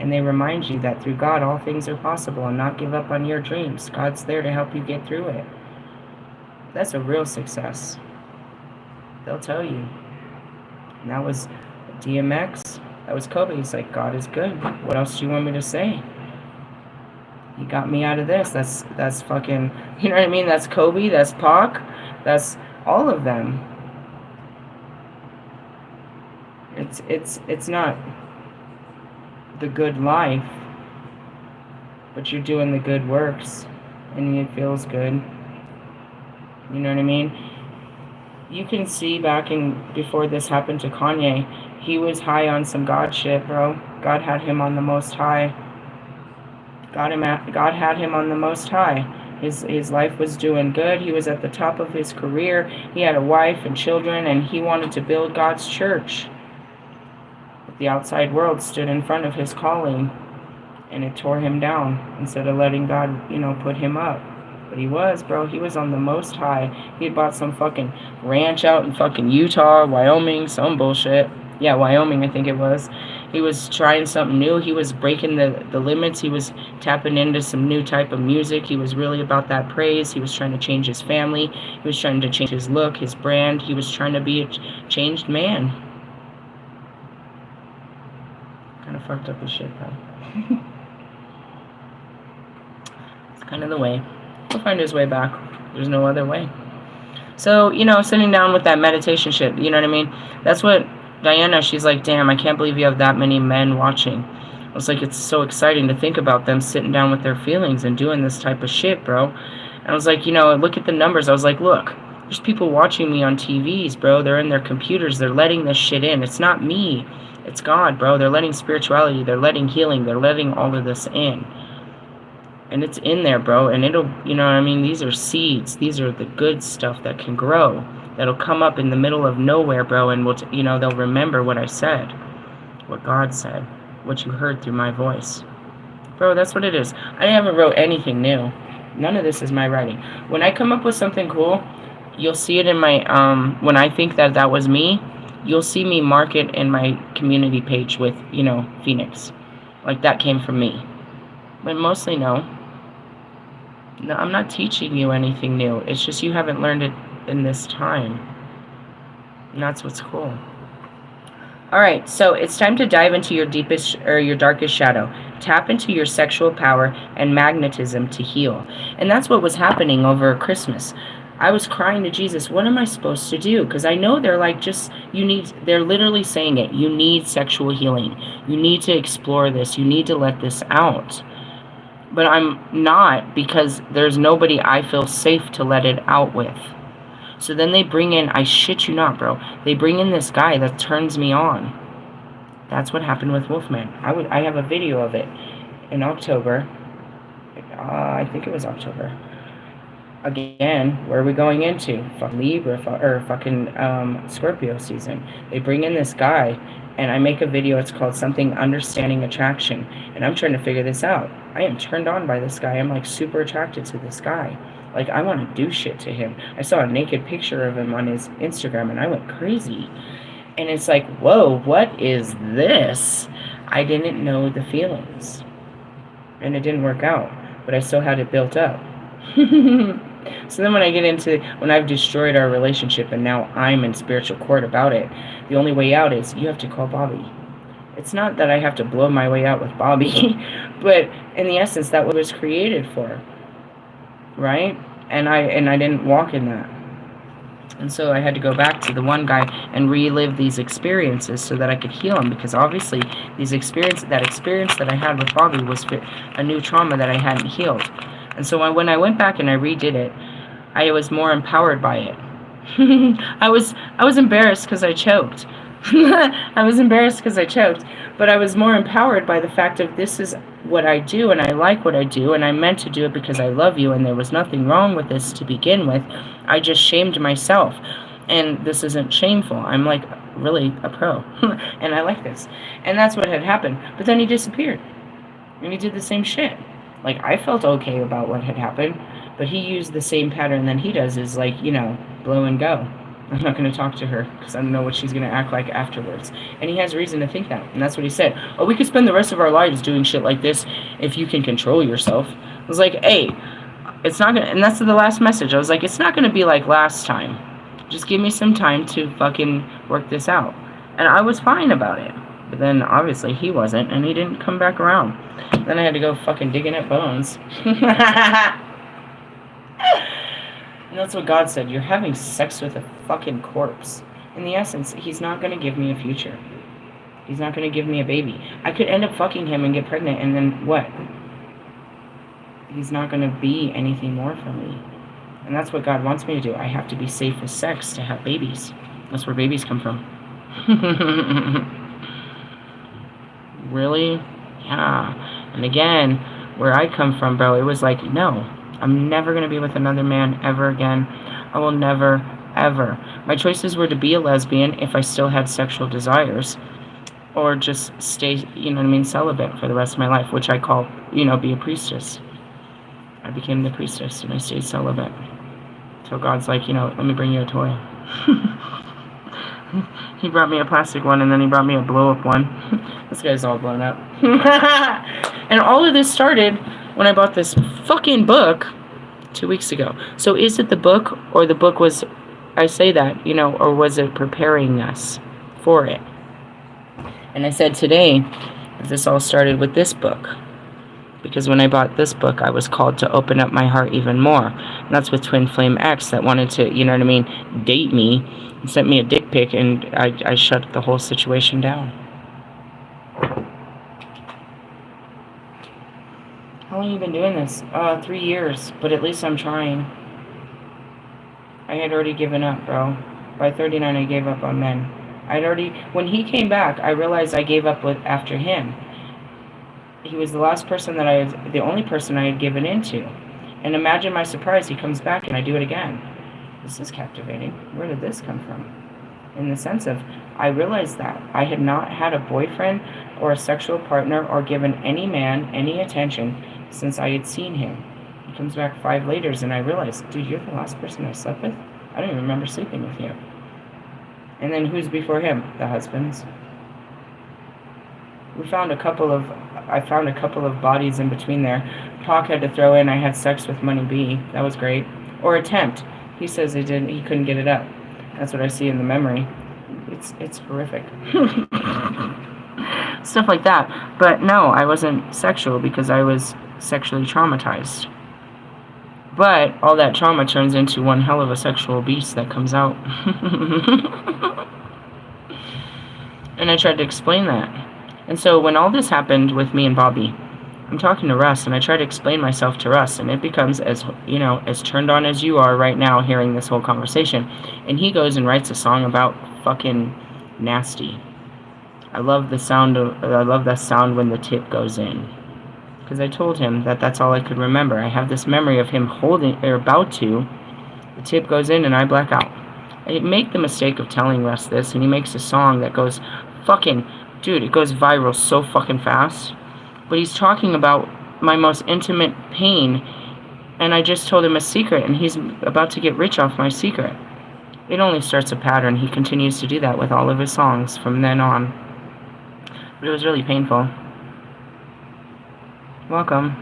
And they remind you that through God, all things are possible, and not give up on your dreams. God's there to help you get through it. That's a real success. They'll tell you. And that was DMX. That was Kobe. He's like, God is good. What else do you want me to say? He got me out of this. That's fucking, you know what I mean? That's Kobe. That's Pac. That's all of them. It's not the good life, but you're doing the good works, and it feels good. You know what I mean? You can see before this happened to Kanye, he was high on some God shit, bro. God had him on the most high. God had him on the most high. His life was doing good. He was at the top of his career. He had a wife and children, and he wanted to build God's church. But the outside world stood in front of his calling, and it tore him down instead of letting God, put him up. But he was, bro. He was on the most high. He had bought some fucking ranch out in fucking Utah, Wyoming, some bullshit. Yeah, Wyoming, I think it was. He was trying something new. He was breaking the limits. He was tapping into some new type of music. He was really about that praise. He was trying to change his family. He was trying to change his look, his brand. He was trying to be a changed man. Kind of fucked up his shit, though. It's kind of the way. He'll find his way back. There's no other way. So, sitting down with that meditation shit, you know what I mean? That's what Diana, she's like, damn, I can't believe you have that many men watching. I was like, it's so exciting to think about them sitting down with their feelings and doing this type of shit, bro. And I was like, look at the numbers. I was like, look, there's people watching me on TVs, bro. They're in their computers. They're letting this shit in. It's not me. It's God, bro. They're letting spirituality. They're letting healing. They're letting all of this in. And it's in there, bro. And it'll, these are seeds. These are the good stuff that can grow. That'll come up in the middle of nowhere, bro, and they'll remember what I said, what God said, what you heard through my voice. Bro, that's what it is. I haven't wrote anything new. None of this is my writing. When I come up with something cool, you'll see it in my, when I think that was me, you'll see me mark it in my community page with, Phoenix. Like, that came from me. But mostly, no. No, I'm not teaching you anything new. It's just you haven't learned it in this time. And that's what's cool. Alright, so it's time to dive into your deepest or your darkest shadow. Tap into your sexual power and magnetism to heal. And that's what was happening over Christmas. I was crying to Jesus, what am I supposed to do? Because I know they're like, they're literally saying it. You need sexual healing. You need to explore this. You need to let this out. But I'm not, because there's nobody I feel safe to let it out with. So then they bring in, I shit you not, bro, they bring in this guy that turns me on. That's what happened with Wolfman. I have a video of it in October. I think it was October. Again, where are we going into? Libra or fucking Scorpio season. They bring in this guy, and I make a video. It's called Something Understanding Attraction, and I'm trying to figure this out. I am turned on by this guy. I'm like super attracted to this guy. Like, I want to do shit to him. I saw a naked picture of him on his Instagram, and I went crazy. And it's like, whoa, what is this? I didn't know the feelings. And it didn't work out, but I still had it built up. So then when I've destroyed our relationship and now I'm in spiritual court about it, the only way out is you have to call Bobby. It's not that I have to blow my way out with Bobby, but in the essence, that was created for, right? And I didn't walk in that. And so I had to go back to the one guy and relive these experiences so that I could heal him, because obviously that experience that I had with Bobby was a new trauma that I hadn't healed. And so when I went back and I redid it, I was more empowered by it. I was embarrassed because I choked. I was embarrassed because I choked, but I was more empowered by the fact of this is what I do, and I like what I do, and I meant to do it because I love you, and there was nothing wrong with this to begin with. I just shamed myself, and this isn't shameful. I'm like really a pro, and I like this. And that's what had happened. But then he disappeared, and he did the same shit. Like, I felt okay about what had happened, but he used the same pattern that he does, is like, blow and go. I'm not going to talk to her because I don't know what she's going to act like afterwards. And he has reason to think that. And that's what he said. Oh, we could spend the rest of our lives doing shit like this if you can control yourself. I was like, hey, it's not going to... And that's the last message. I was like, it's not going to be like last time. Just give me some time to fucking work this out. And I was fine about it. But then, obviously, he wasn't. And he didn't come back around. Then I had to go fucking digging at bones. And that's what God said. You're having sex with a fucking corpse. In the essence, he's not going to give me a future. He's not going to give me a baby. I could end up fucking him and get pregnant, and then what? He's not going to be anything more for me. And that's what God wants me to do. I have to be safe with sex to have babies. That's where babies come from. Really? Yeah. And again, where I come from, bro, it was like, no. I'm never going to be with another man ever again. I will never, ever. My choices were to be a lesbian if I still had sexual desires, or just stay, you know what I mean, celibate for the rest of my life, which I call, you know, be a priestess. I became the priestess, and I stayed celibate. So God's like, you know, let me bring you a toy. He brought me a plastic one, and then he brought me a blow-up one. This guy's all blown up. And all of this started when I bought this fucking book 2 weeks ago. So is it the book, or the book was, I say that, you know, or was it preparing us for it? And I said today, this all started with this book. Because when I bought this book, I was called to open up my heart even more. And that's with Twin Flame X that wanted to, you know what I mean, date me, and sent me a dick pic, and I shut the whole situation down. How long have you been doing this? 3 years, but at least I'm trying. I had already given up, bro. By 39, I gave up on men. When he came back, I realized I gave up after him. He was the last person the only person I had given into. And imagine my surprise, he comes back and I do it again. This is captivating. Where did this come from? In the sense of, I realized that I had not had a boyfriend or a sexual partner or given any man any attention since I had seen him. He comes back 5 later and I realized, dude, you're the last person I slept with? I don't even remember sleeping with you. And then who's before him? The husbands. I found a couple of bodies in between there. Pac had to throw in I had sex with Money B. That was great. Or attempt. He says he couldn't get it up. That's what I see in the memory. It's horrific. Stuff like that. But no, I wasn't sexual because I was sexually traumatized. But all that trauma turns into one hell of a sexual beast that comes out. And I tried to explain that. And so when all this happened with me and Bobby, I'm talking to Russ, and I try to explain myself to Russ, and it becomes as, you know, as turned on as you are right now hearing this whole conversation. And he goes and writes a song about fucking nasty. I love the sound when the tip goes in. Because I told him that that's all I could remember. I have this memory of him holding, or about to, the tip goes in and I black out. I make the mistake of telling Russ this, and he makes a song that goes fucking, dude, it goes viral so fucking fast. But he's talking about my most intimate pain, and I just told him a secret, and he's about to get rich off my secret. It only starts a pattern. He continues to do that with all of his songs from then on. But it was really painful. Welcome.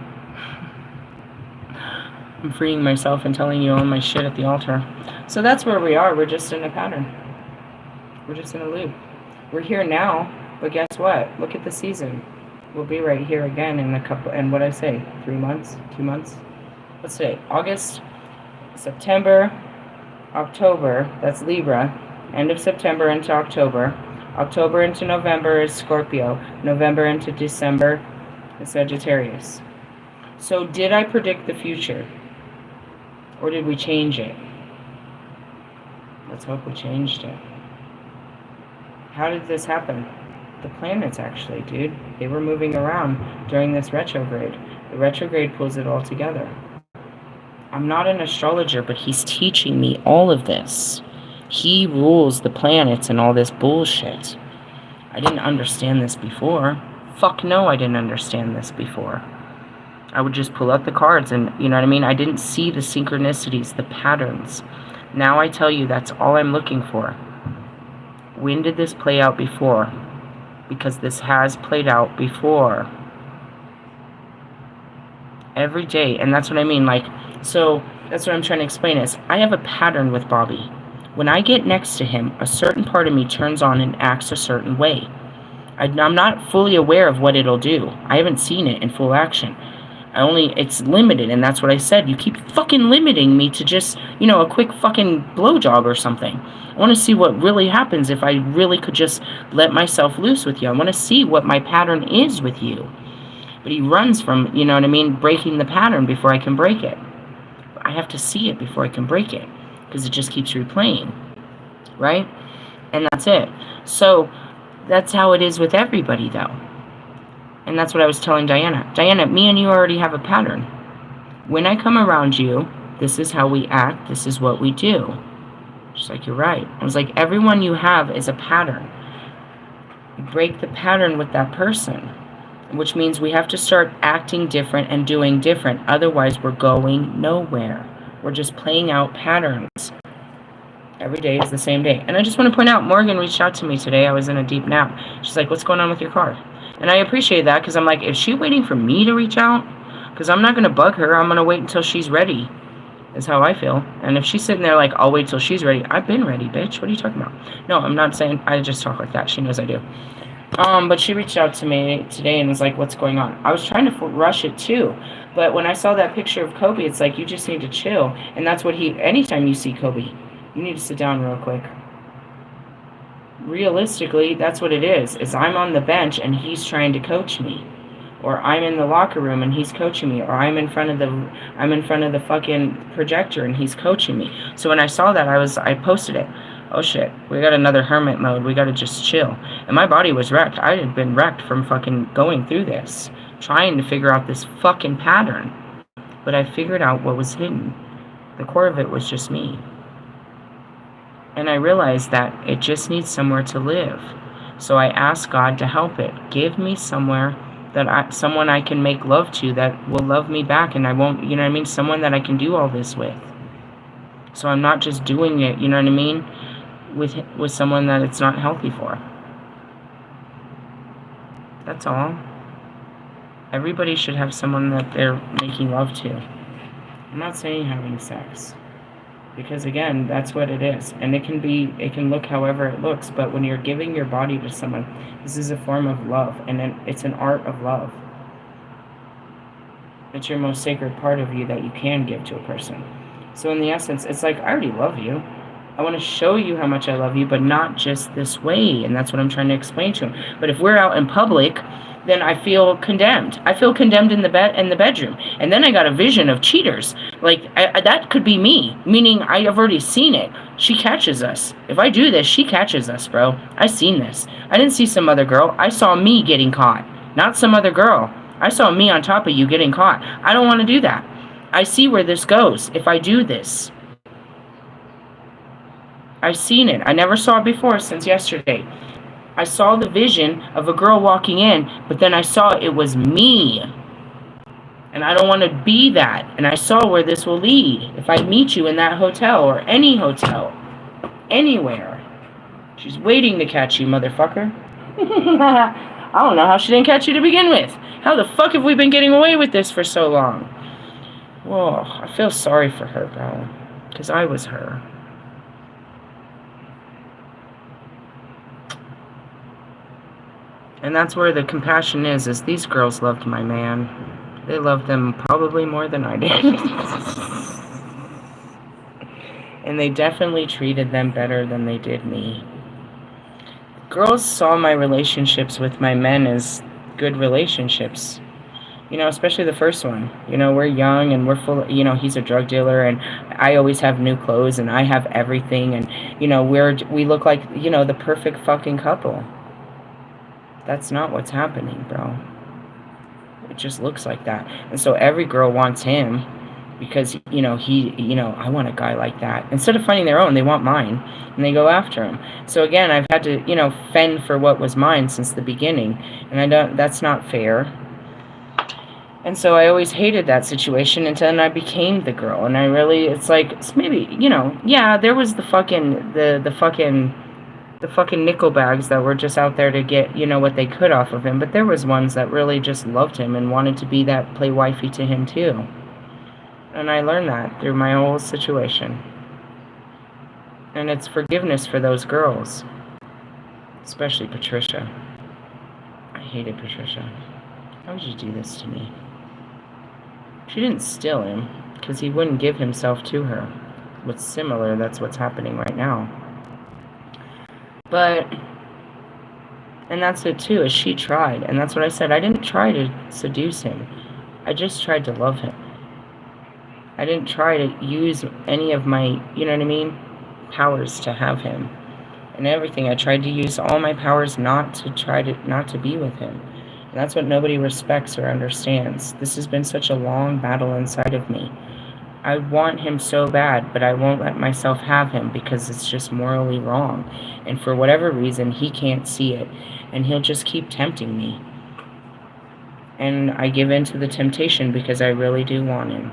I'm freeing myself and telling you all my shit at the altar. So that's where we are. We're just in a pattern. We're just in a loop. We're here now, but guess what? Look at the season. We'll be right here again in a couple, and what I say, 3 months, 2 months? What's today? August, September, October, that's Libra. End of September into October. October into November is Scorpio. November into December is Sagittarius. So did I predict the future? Or did we change it? Let's hope we changed it. How did this happen? The planets, actually, dude. They were moving around during this retrograde. The retrograde pulls it all together. I'm not an astrologer, but he's teaching me all of this. He rules the planets and all this bullshit. I didn't understand this before. Fuck no, I didn't understand this before. I would just pull out the cards and, you know what I mean? I didn't see the synchronicities, the patterns. Now I tell you, that's all I'm looking for. When did this play out before? Because this has played out before. Every day. And that's what I mean. Like, so that's what I'm trying to explain is I have a pattern with Bobby. When I get next to him, a certain part of me turns on and acts a certain way. I'm not fully aware of what it'll do. I haven't seen it in full action. It's limited, and that's what I said. You keep fucking limiting me to just, a quick fucking blowjob or something. I want to see what really happens if I really could just let myself loose with you. I want to see what my pattern is with you. But he runs from, breaking the pattern before I can break it. I have to see it before I can break it, because it just keeps replaying, right? And that's it. So that's how it is with everybody, though. And that's what I was telling Diana. Diana, me and you already have a pattern. When I come around you, this is how we act. This is what we do. She's like, you're right. I was like, everyone you have is a pattern. You break the pattern with that person, which means we have to start acting different and doing different. Otherwise, we're going nowhere. We're just playing out patterns. Every day is the same day. And I just want to point out, Morgan reached out to me today. I was in a deep nap. She's like, what's going on with your car? And I appreciate that, because I'm like, is she waiting for me to reach out? Because I'm not going to bug her. I'm going to wait until she's ready, is how I feel. And if she's sitting there like, I'll wait till she's ready. I've been ready, bitch. What are you talking about? No, I'm not saying, I just talk like that. She knows I do. But she reached out to me today and was like, what's going on? I was trying to rush it too. But when I saw that picture of Kobe, it's like, you just need to chill. And that's what anytime you see Kobe, you need to sit down real quick. Realistically, that's what it is I'm on the bench and he's trying to coach me, or I'm in the locker room and he's coaching me, or I'm in front of the fucking projector and he's coaching me. So when I saw that, I posted it. Oh shit, we got another hermit mode, we gotta just chill. And my body was wrecked. I had been wrecked from fucking going through this, trying to figure out this fucking pattern. But I figured out what was hidden. The core of it was just me. And I realized that it just needs somewhere to live. So I asked God to help it. Give me somewhere someone I can make love to that will love me back, and I won't, someone that I can do all this with. So I'm not just doing it, with someone that it's not healthy for. That's all. Everybody should have someone that they're making love to. I'm not saying having sex. Because again, that's what it is. And it can look however it looks, but when you're giving your body to someone, this is a form of love, and it's an art of love. It's your most sacred part of you that you can give to a person. So in the essence, it's like, I already love you. I want to show you how much I love you, but not just this way. And that's what I'm trying to explain to him. But if we're out in public, then I feel condemned. I feel condemned in the bedroom. And then I got a vision of cheaters. Like, that could be me. Meaning, I have already seen it. She catches us. If I do this, she catches us, bro. I seen this. I didn't see some other girl. I saw me getting caught. Not some other girl. I saw me on top of you getting caught. I don't want to do that. I see where this goes if I do this. I've seen it. I never saw it before since yesterday. I saw the vision of a girl walking in, but then I saw it was me. And I don't want to be that. And I saw where this will lead. If I meet you in that hotel or any hotel, anywhere, she's waiting to catch you, motherfucker. I don't know how she didn't catch you to begin with. How the fuck have we been getting away with this for so long? Whoa, I feel sorry for her, bro. Because I was her. And that's where the compassion is these girls loved my man. They loved them probably more than I did. And they definitely treated them better than they did me. Girls saw my relationships with my men as good relationships. Especially the first one. We're young and we're full, he's a drug dealer and I always have new clothes and I have everything and, we look like, the perfect fucking couple. That's not what's happening, bro. It just looks like that. And so every girl wants him because, I want a guy like that. Instead of finding their own, they want mine. And they go after him. So again, I've had to, fend for what was mine since the beginning. And that's not fair. And so I always hated that situation until I became the girl. And I really, it's like, it's maybe, you know, yeah, there was the fucking nickel bags that were just out there to get, you know, what they could off of him. But there was ones that really just loved him and wanted to be that play wifey to him too. And I learned that through my whole situation. And it's forgiveness for those girls. Especially Patricia. I hated Patricia. How would you do this to me? She didn't steal him, because he wouldn't give himself to her. What's similar, that's what's happening right now. But, and that's it too, is she tried. And that's what I said. I didn't try to seduce him. I just tried to love him. I didn't try to use any of my, you know what I mean, powers to have him. And everything. I tried to use all my powers not to be with him. And that's what nobody respects or understands. This has been such a long battle inside of me. I want him so bad, but I won't let myself have him because it's just morally wrong. And for whatever reason, he can't see it. And he'll just keep tempting me. And I give in to the temptation because I really do want him.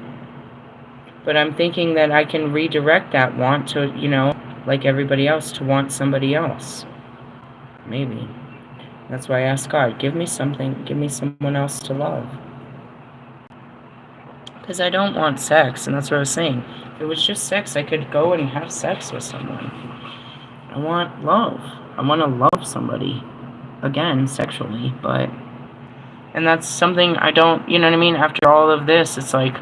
But I'm thinking that I can redirect that want to, you know, like everybody else, to want somebody else. Maybe. That's why I ask God, give me something, give me someone else to love. Because I don't want sex, and that's what I was saying. If it was just sex, I could go and have sex with someone. I want love. I want to love somebody. Again, sexually, but... And that's something I don't, you know what I mean? After all of this, it's like...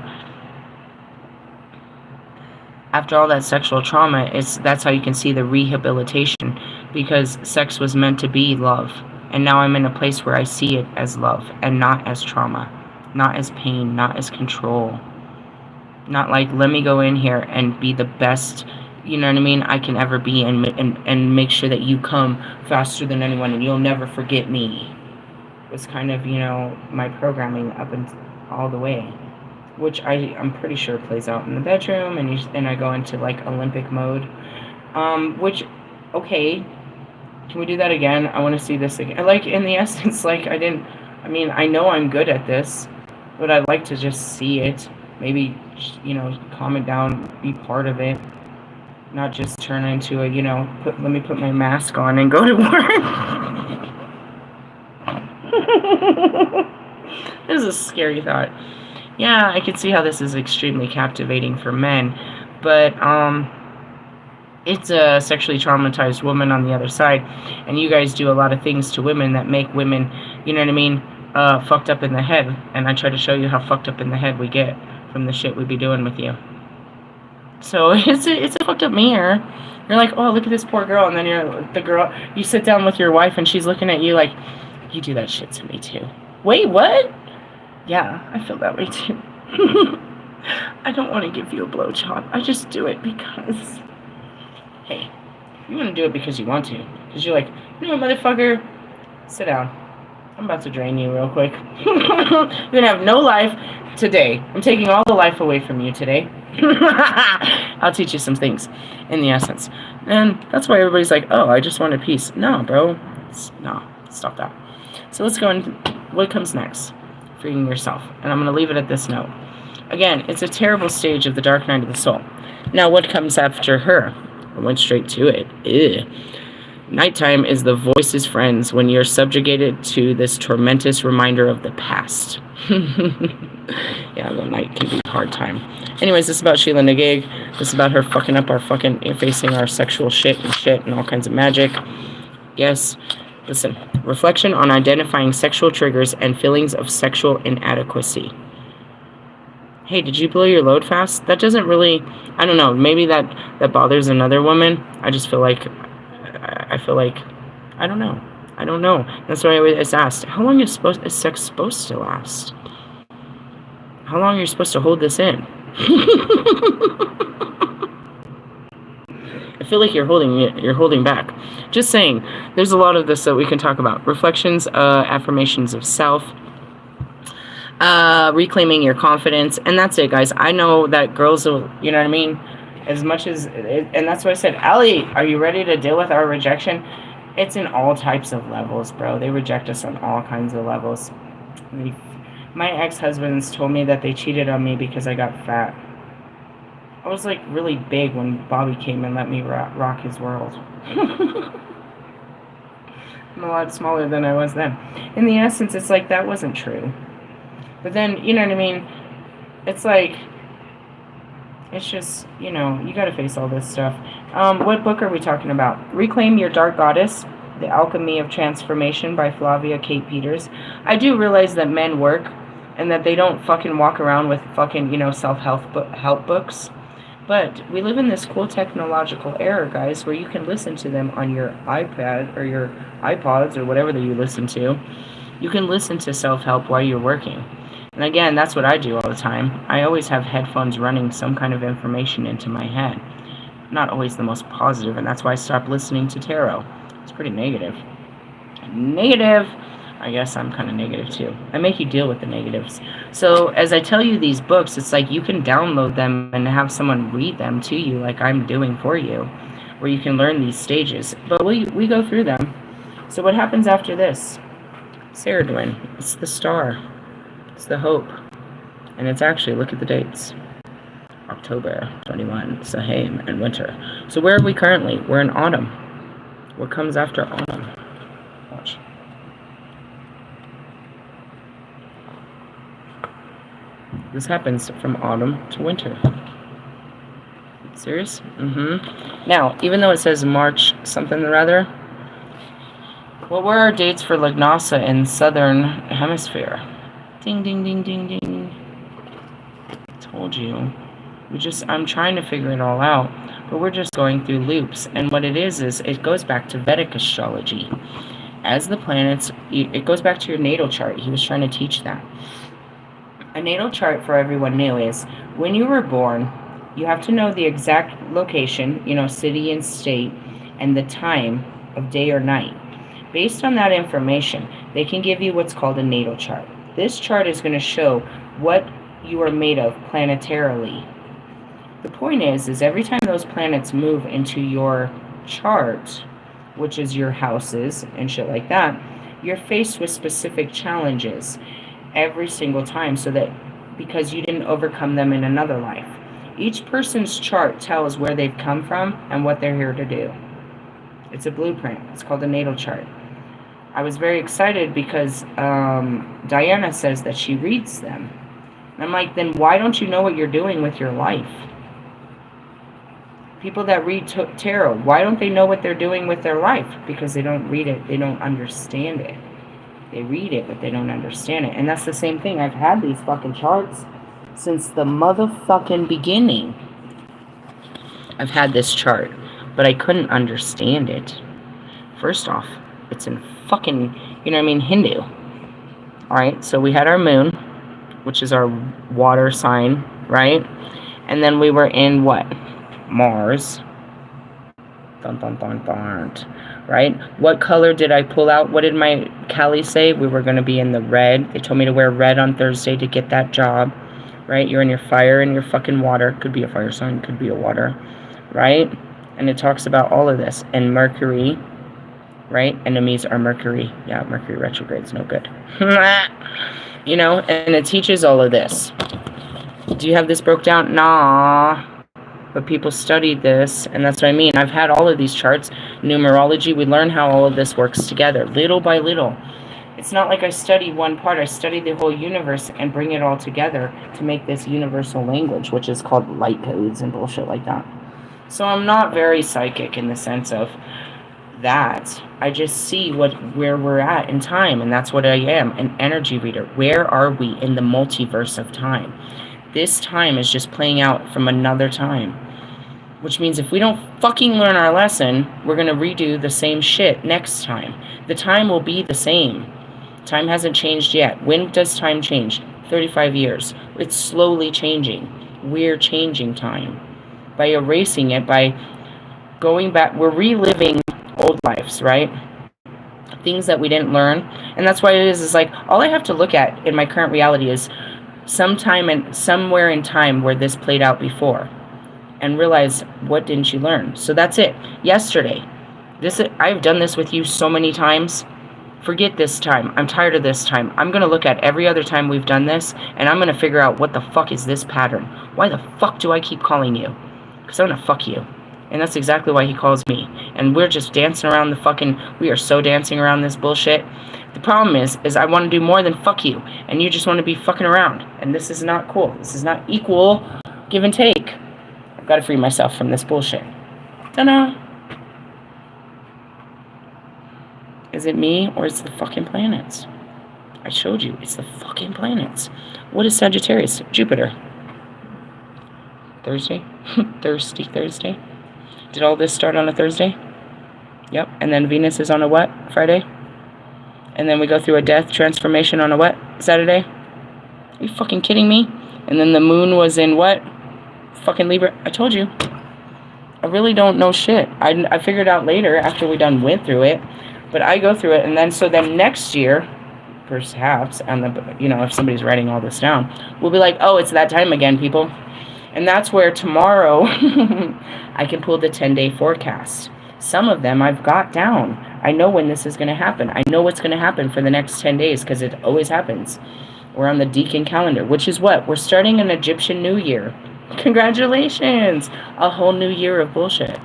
After all that sexual trauma, that's how you can see the rehabilitation. Because sex was meant to be love. And now I'm in a place where I see it as love and not as trauma. Not as pain, not as control. Not like, let me go in here and be the best, you know what I mean, I can ever be, and make sure that you come faster than anyone and you'll never forget me. It was kind of, you know, my programming up and all the way. Which I'm pretty sure plays out in the bedroom, and I go into like Olympic mode. Which, okay, can we do that again? I want to see this again. Like, in the essence, like, I know I'm good at this, but I'd like to just see it. Maybe, you know, calm it down, be part of it. Not just turn into a, you know, let me put my mask on and go to work. This is a scary thought. Yeah, I can see how this is extremely captivating for men, but, it's a sexually traumatized woman on the other side, and you guys do a lot of things to women that make women, you know what I mean, fucked up in the head, and I try to show you how fucked up in the head we get from the shit we be doing with you. So it's a fucked up mirror. You're like, oh, look at this poor girl, and then you sit down with your wife, and she's looking at you like, you do that shit to me too. Wait, what? Yeah, I feel that way too. I don't want to give you a blowjob. I just do it because... Hey, you want to do it because you want to. Because you're like, you know what, motherfucker? Sit down. I'm about to drain you real quick. You're going to have no life today. I'm taking all the life away from you today. I'll teach you some things in the essence. And that's why everybody's like, oh, I just want a piece. No, bro. No, stop that. So let's go into what comes next. Freeing yourself. And I'm going to leave it at this note. Again, it's a terrible stage of the dark night of the soul. Now, what comes after her? I went straight to it. Ew. Nighttime is the voice's friends when you're subjugated to this tormentous reminder of the past. Yeah, the night can be a hard time. Anyways, this is about Sheila Nagig. This is about her fucking up facing our sexual shit and all kinds of magic. Yes. Listen. Reflection on identifying sexual triggers and feelings of sexual inadequacy. Hey, did you blow your load fast? That doesn't really, I don't know, maybe that bothers another woman. I just feel like, I don't know. That's why I always asked, how long is sex supposed to last? How long are you supposed to hold this in? I feel like you're holding back. Just saying, there's a lot of this that we can talk about. Reflections, affirmations of self, reclaiming your confidence, and that's it, guys. I know that girls will, you know what I mean, as much as, and that's what I said, Allie, are you ready to deal with our rejection? It's in all types of levels, bro. They reject us on all kinds of levels. My ex-husbands told me that they cheated on me because I got fat. I was like really big when Bobby came and let me rock his world. I'm a lot smaller than I was then. In the essence, it's like that wasn't true. But then, you know what I mean? It's like, it's just, you know, you gotta face all this stuff. What book are we talking about? Reclaim Your Dark Goddess, The Alchemy of Transformation by Flavia Kate Peters. I do realize that men work and that they don't fucking walk around with fucking, you know, self-help books. But we live in this cool technological era, guys, where you can listen to them on your iPad or your iPods or whatever that you listen to. You can listen to self-help while you're working. And again, that's what I do all the time. I always have headphones running some kind of information into my head. Not always the most positive, and that's why I stopped listening to tarot. It's pretty negative. Negative! I guess I'm kind of negative too. I make you deal with the negatives. So as I tell you these books, it's like you can download them and have someone read them to you like I'm doing for you, where you can learn these stages. But we go through them. So what happens after this? Ceridwen. It's the star. It's the hope. And it's actually, look at the dates. October 21, Samhain, and winter. So where are we currently? We're in autumn. What comes after autumn? Watch. This happens from autumn to winter. Serious? Mm-hmm. Now, even though it says March something or other, what were our dates for Lugnasa in southern hemisphere? Ding, ding, ding, ding, ding. Told you. I'm trying to figure it all out, but we're just going through loops. And what it is it goes back to Vedic astrology. As the planets, it goes back to your natal chart. He was trying to teach that. A natal chart, for everyone new, is when you were born, you have to know the exact location, you know, city and state, and the time of day or night. Based on that information, they can give you what's called a natal chart. This chart is going to show what you are made of planetarily. The point is every time those planets move into your chart, which is your houses and shit like that, you're faced with specific challenges every single time, so that because you didn't overcome them in another life. Each person's chart tells where they've come from and what they're here to do. It's a blueprint. It's called a natal chart. I was very excited because Diana says that she reads them. And I'm like, then why don't you know what you're doing with your life? People that read tarot, why don't they know what they're doing with their life? Because they don't read it. They don't understand it. They read it, but they don't understand it. And that's the same thing. I've had these fucking charts since the motherfucking beginning. I've had this chart, but I couldn't understand it. First off, it's in fucking, you know what I mean, Hindu. Alright, so we had our moon, which is our water sign, right? And then we were in what? Mars. Dun, dun, dun, dun. Right? What color did I pull out? What did my Callie say? We were going to be in the red. They told me to wear red on Thursday to get that job. Right? You're in your fire and your fucking water. Could be a fire sign, could be a water. Right? And it talks about all of this. And Mercury, right? Enemies are Mercury. Yeah, Mercury retrograde's no good. You know, and it teaches all of this. Do you have this broke down? Nah. But people studied this, and that's what I mean. I've had all of these charts. Numerology, we learn how all of this works together, little by little. It's not like I study one part. I study the whole universe and bring it all together to make this universal language, which is called light codes and bullshit like that. So I'm not very psychic in the sense of that. I just see where we're at in time, and that's what I am, an energy reader. Where are we in the multiverse of time? This time is just playing out from another time. Which means if we don't fucking learn our lesson, we're going to redo the same shit next time. The time will be the same. Time hasn't changed yet. When does time change? 35 years. It's slowly changing. We're changing time. By erasing it, by going back, we're reliving old lives, right? Things that we didn't learn. And that's why it is like, all I have to look at in my current reality is sometime and somewhere in time where this played out before, and realize, what didn't you learn? So that's it. Yesterday, I've done this with you so many times. Forget this time. I'm tired of this time. I'm going to look at every other time we've done this, and I'm going to figure out what the fuck is this pattern. Why the fuck do I keep calling you? Because I'm going to fuck you. And that's exactly why he calls me. And we're just dancing around the fucking... We are so dancing around this bullshit. The problem is I want to do more than fuck you. And you just want to be fucking around. And this is not cool. This is not equal give and take. I've got to free myself from this bullshit. Dunno. Is it me or is it the fucking planets? I showed you. It's the fucking planets. What is Sagittarius? Jupiter. Thursday? Thirsty Thursday? Did all this start on a Thursday? Yep. And then Venus is on a what? Friday? And then we go through a death transformation on a what? Saturday? Are you fucking kidding me? And then the moon was in what? Fucking Libra. I told you. I really don't know shit. I figured out later after we went through it. But I go through it, and then so then next year, perhaps, and if somebody's writing all this down, we'll be like, oh, it's that time again, people. And that's where tomorrow I can pull the 10-day forecast. Some of them I've got down. I know when this is going to happen. I know what's going to happen for the next 10 days because it always happens. We're on the Deacon calendar, which is what? We're starting an Egyptian New Year. Congratulations! A whole new year of bullshit.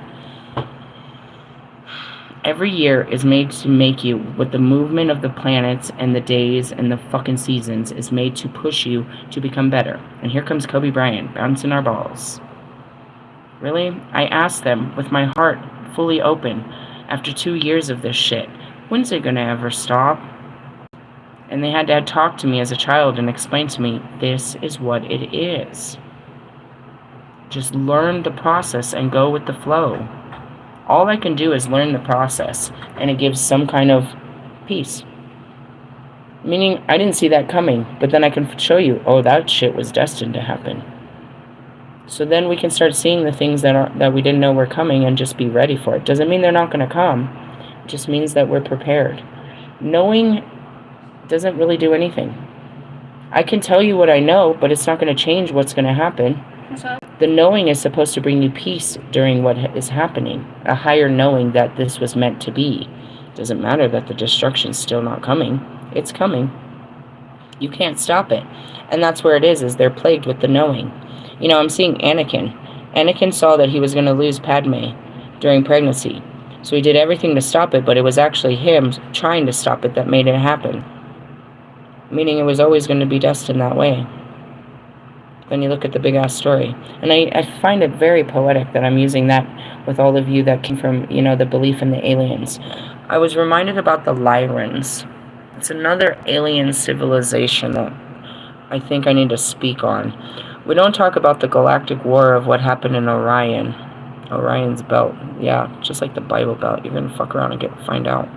Every year is made to make you, with the movement of the planets and the days and the fucking seasons, is made to push you to become better. And here comes Kobe Bryant, bouncing our balls. Really? I asked them, with my heart fully open, after 2 years of this shit, when's it gonna ever stop? And they had to talk to me as a child and explain to me, this is what it is. Just learn the process and go with the flow. All I can do is learn the process, and it gives some kind of peace. Meaning, I didn't see that coming, but then I can show you, oh, that shit was destined to happen. So then we can start seeing the things that we didn't know were coming and just be ready for it. Doesn't mean they're not going to come. It just means that we're prepared. Knowing doesn't really do anything. I can tell you what I know, but it's not going to change what's going to happen. The knowing is supposed to bring you peace during what is happening. A higher knowing that this was meant to be. Doesn't matter that the destruction's still not coming. It's coming. You can't stop it. And that's where it is they're plagued with the knowing. I'm seeing Anakin. Anakin saw that he was going to lose Padme during pregnancy. So he did everything to stop it, but it was actually him trying to stop it that made it happen. Meaning it was always going to be destined that way. Then you look at the big-ass story. And I find it very poetic that I'm using that with all of you that came from, the belief in the aliens. I was reminded about the Lyrans. It's another alien civilization that I think I need to speak on. We don't talk about the galactic war of what happened in Orion. Orion's belt. Yeah, just like the Bible belt. You're going to fuck around and find out.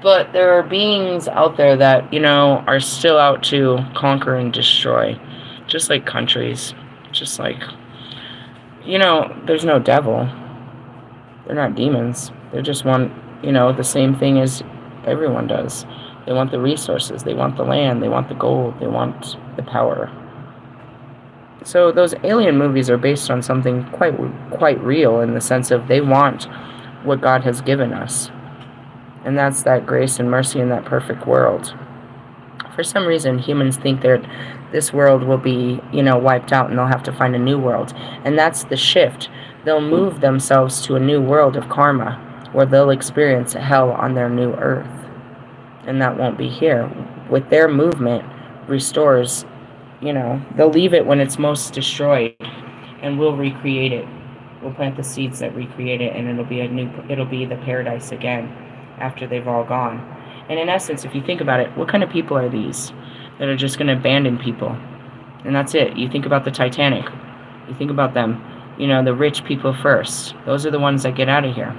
But there are beings out there that, are still out to conquer and destroy. Just like countries, just like, there's no devil. They're not demons. They just want, the same thing as everyone does. They want the resources. They want the land. They want the gold. They want the power. So those alien movies are based on something quite real in the sense of they want what God has given us. And that's that grace and mercy in that perfect world. For some reason, humans think that this world will be, wiped out and they'll have to find a new world. And that's the shift. They'll move themselves to a new world of karma where they'll experience hell on their new earth. And that won't be here. With their movement, restores, they'll leave it when it's most destroyed and we'll recreate it. We'll plant the seeds that recreate it and it'll be the paradise again after they've all gone. And in essence, if you think about it, what kind of people are these that are just going to abandon people? And that's it. You think about the Titanic. You think about them, the rich people first. Those are the ones that get out of here.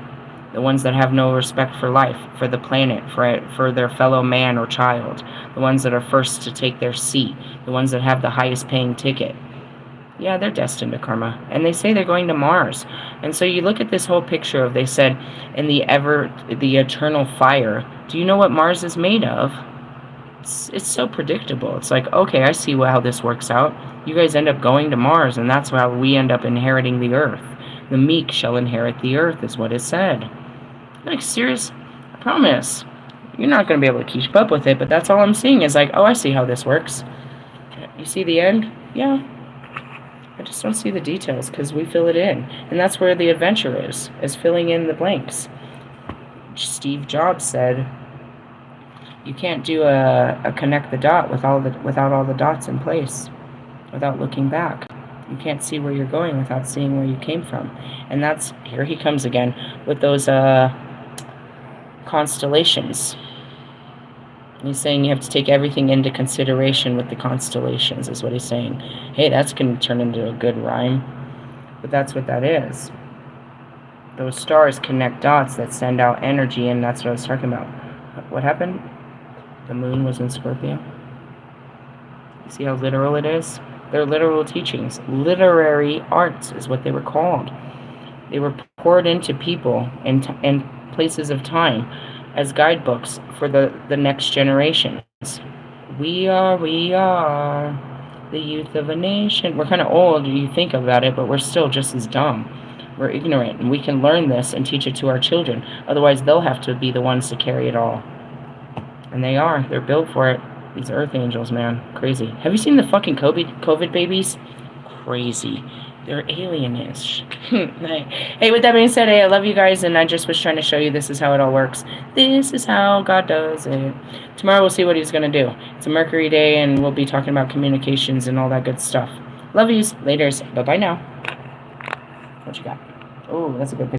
The ones that have no respect for life, for the planet, for their fellow man or child. The ones that are first to take their seat. The ones that have the highest paying ticket. Yeah, they're destined to karma. And they say they're going to Mars. And so you look at this whole picture of, they said, in the eternal fire. Do you know what Mars is made of? It's so predictable. It's like, okay, I see how this works out. You guys end up going to Mars, and that's how we end up inheriting the earth. The meek shall inherit the earth, is what it said. Like, serious? I promise. You're not going to be able to keep up with it, but that's all I'm seeing is like, oh, I see how this works. You see the end? Yeah. I just don't see the details because we fill it in. And that's where the adventure is filling in the blanks. Steve Jobs said, you can't do a connect the dot without all the dots in place, without looking back. You can't see where you're going without seeing where you came from. And that's, here he comes again with those constellations. He's saying you have to take everything into consideration with the constellations, is what he's saying. Hey, that's going to turn into a good rhyme. But that's what that is. Those stars connect dots that send out energy, and that's what I was talking about. What happened? The moon was in Scorpio. You see how literal it is? They're literal teachings. Literary arts is what they were called. They were poured into people in places of time as guidebooks for the next generations. We are the youth of a nation. We're kind of old, you think about it, but we're still just as dumb. We're ignorant, and we can learn this and teach it to our children. Otherwise, they'll have to be the ones to carry it all. And they are. They're built for it. These Earth Angels, man. Crazy. Have you seen the fucking COVID babies? Crazy. They're alienish. Hey, with that being said, hey, I love you guys, and I just was trying to show you this is how it all works. This is how God does it. Tomorrow we'll see what he's going to do. It's a Mercury day, and we'll be talking about communications and all that good stuff. Love yous. Laters. Bye-bye now. What you got? Oh, that's a good picture.